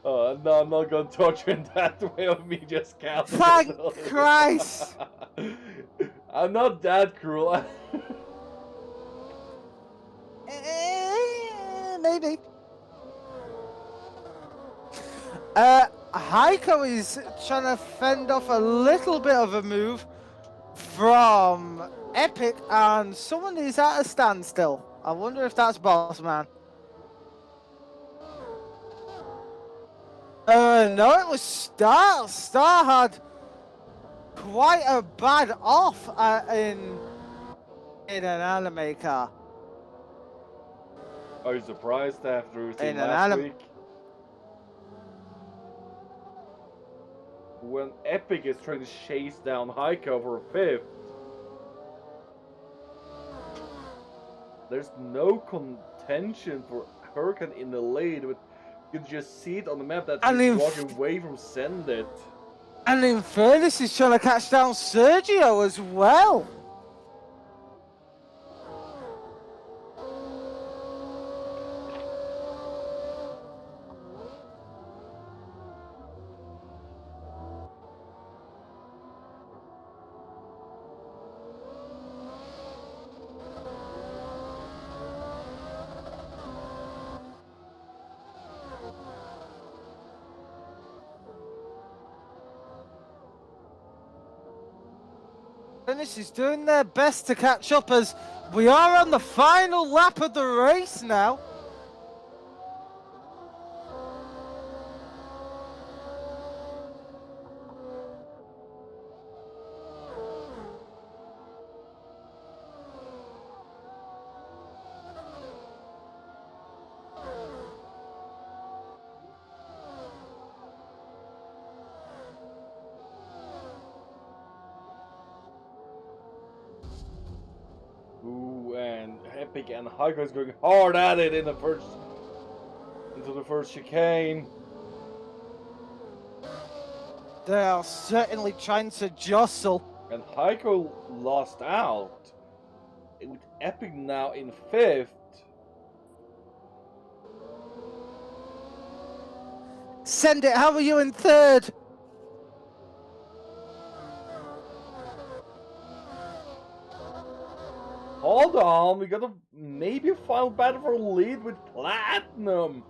No, I'm not gonna torture in that way of me just counting. Thank Christ! I'm not that cruel. Maybe. Heiko is trying to fend off a little bit of a move from Epic, and someone is at a standstill. I wonder if that's Boss Man. No, it was Star. Star had quite a bad off in an anime car. Are you surprised after seeing In an last anime. week? When Epic is trying to chase down Heiko for 5th, there's no contention for Hurricane in the lead, but you can just see it on the map that he's walking away from Send It. And in fairness, he's trying to catch down Sergio as well. Finish is doing their best to catch up as we are on the final lap of the race now. Ooh, and Epic and Heiko is going hard at it into the first chicane. They are certainly trying to jostle. And Heiko lost out. With Epic now in 5th. Send it, how are you in 3rd? Hold on, we gotta maybe final battle for lead with Platinum.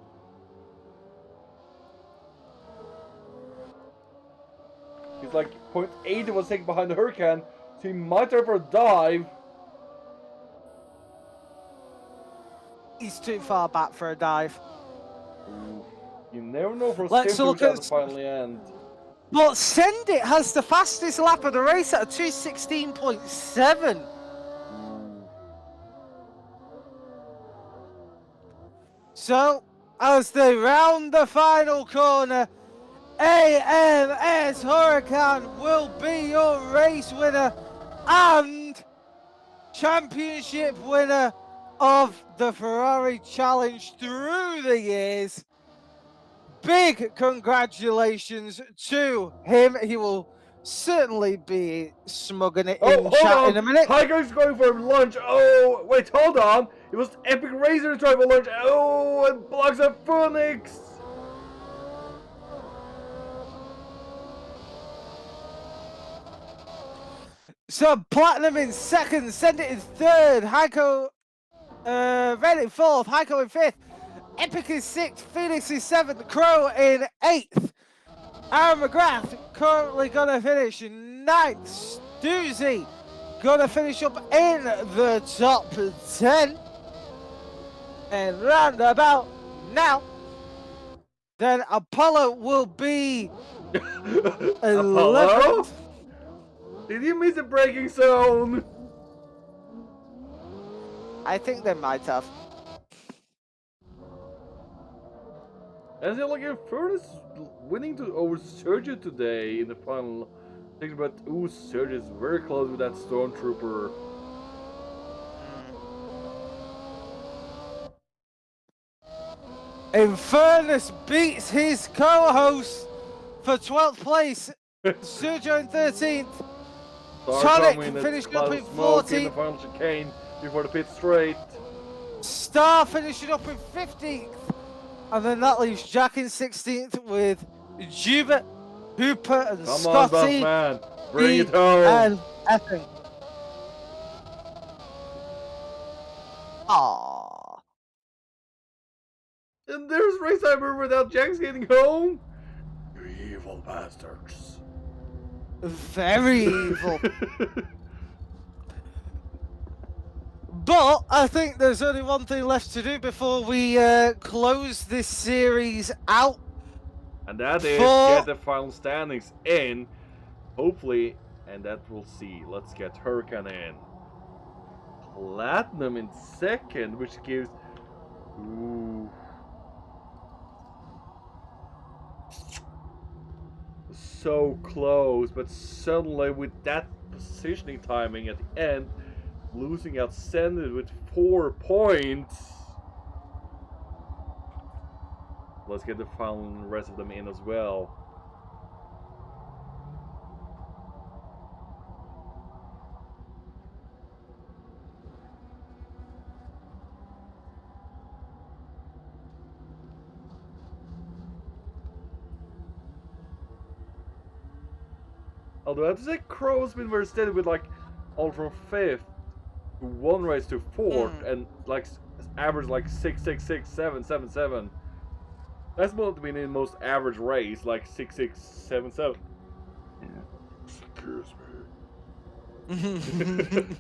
He's like 0.8 of a second behind the Hurricane, so he might have a dive. He's too far back for a dive. Ooh, you never know for a Let's look sim at to finally end. But Send It has the fastest lap of the race at a 2:16.7. So, as they round the final corner, AMS Hurricane will be your race winner and championship winner of the Ferrari Challenge through the years. Big congratulations to him. He will certainly be smugging it Oh, in hold chat on! in a minute. Heiko's going for lunch. Oh, wait, hold on. It was Epic Racer trying for lunch. Oh, and blocks up Phoenix. So Platinum in second, Send It in third, Heiko, Red in fourth, Heiko in fifth, Epic in sixth, Phoenix in seventh, Crow in eighth, Aaron McGrath currently gonna finish ninth, Stoozy gonna finish up in the top 10, and round about now, then Apollo will be Apollo? 11th. Did you miss a braking zone? I think they might have. And they're like Furnace winning over Sergio today in the final. Thinking about, ooh, Sergio's very close with that Stormtrooper. Infernus beats his co-host for 12th place. Sergio in 13th. Tonic finished up in 14th. In the final chicane before the pit straight. Star finishing up in 15th. And then that leaves Jack in 16th with Juba, Hooper, and Come Scotty. on, man. Bring it home. And Epping. Aww. And there's Raceheimer without Jax getting home. You evil bastards. Very evil. But I think there's only one thing left to do before we close this series out. And that is get the final standings in, hopefully, and that we'll see. Let's get Hurricane in. Platinum in second, which gives... Ooh. So close, but suddenly with that positioning timing at the end, losing out Sended with 4 points. Let's get the final rest of them in as well. Although I have to say Crow's been very steady with like all from 5th to 1 race to 4th and like average like 6, 7, 7, 7. That's not been in most average race, like 6, 6, 7, 7. Yeah. Excuse me.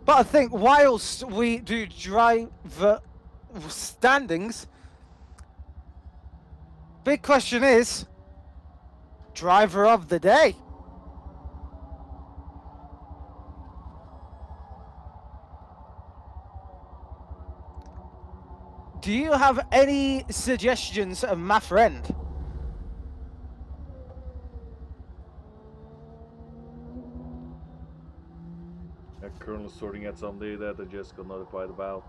But I think whilst we do driver standings, big question is driver of the day. Do you have any suggestions, my friend? Colonel was sorting out something that I just got notified about.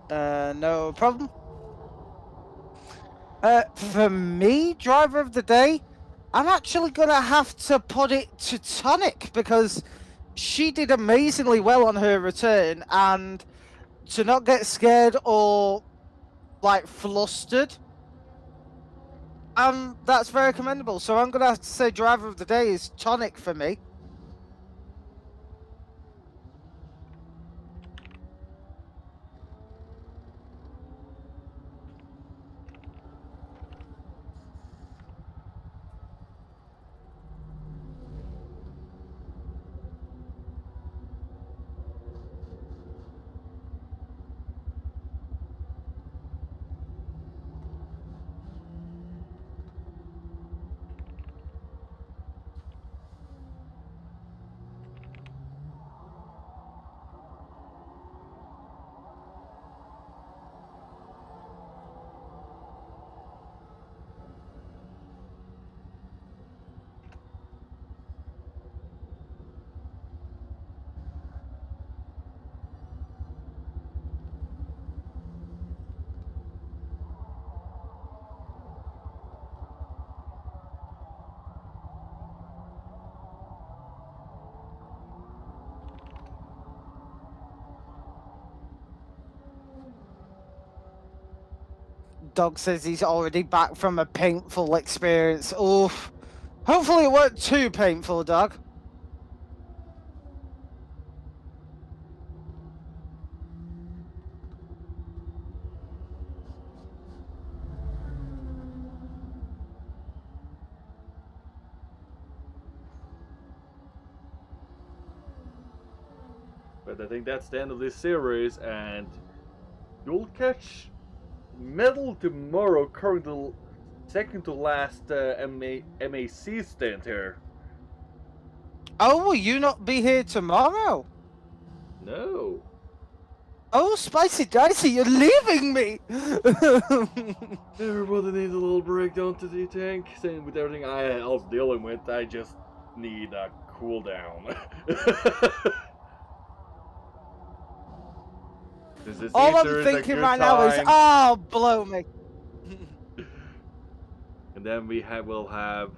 No problem. For me, driver of the day, I'm actually gonna have to put it to Tonic because she did amazingly well on her return, and to not get scared or like flustered, that's very commendable. So I'm gonna have to say driver of the day is Tonic for me. Dog says he's already back from a painful experience. Oof. Hopefully it weren't too painful, Dog. But I think that's the end of this series, and you'll catch Medal tomorrow, currently second to last MAC stand here. Oh, will you not be here tomorrow? No. Oh, Spicy Dicey, you're leaving me! Everybody needs a little break, don't you think? Same with everything I was dealing with, I just need a cool down. All I'm thinking right now is, oh, blow me. And then we'll have,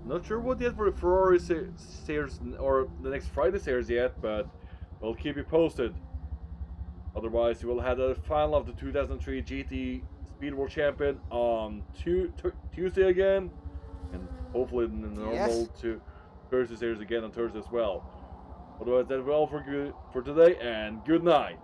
not sure what yet for the Ferrari series or the next Friday series yet, but we'll keep you posted. Otherwise, you will have the final of the 2003 GT Speed World Champion on Tuesday again, and hopefully the normal Thursday series again on Thursday as well. Otherwise, that's all for today, and good night.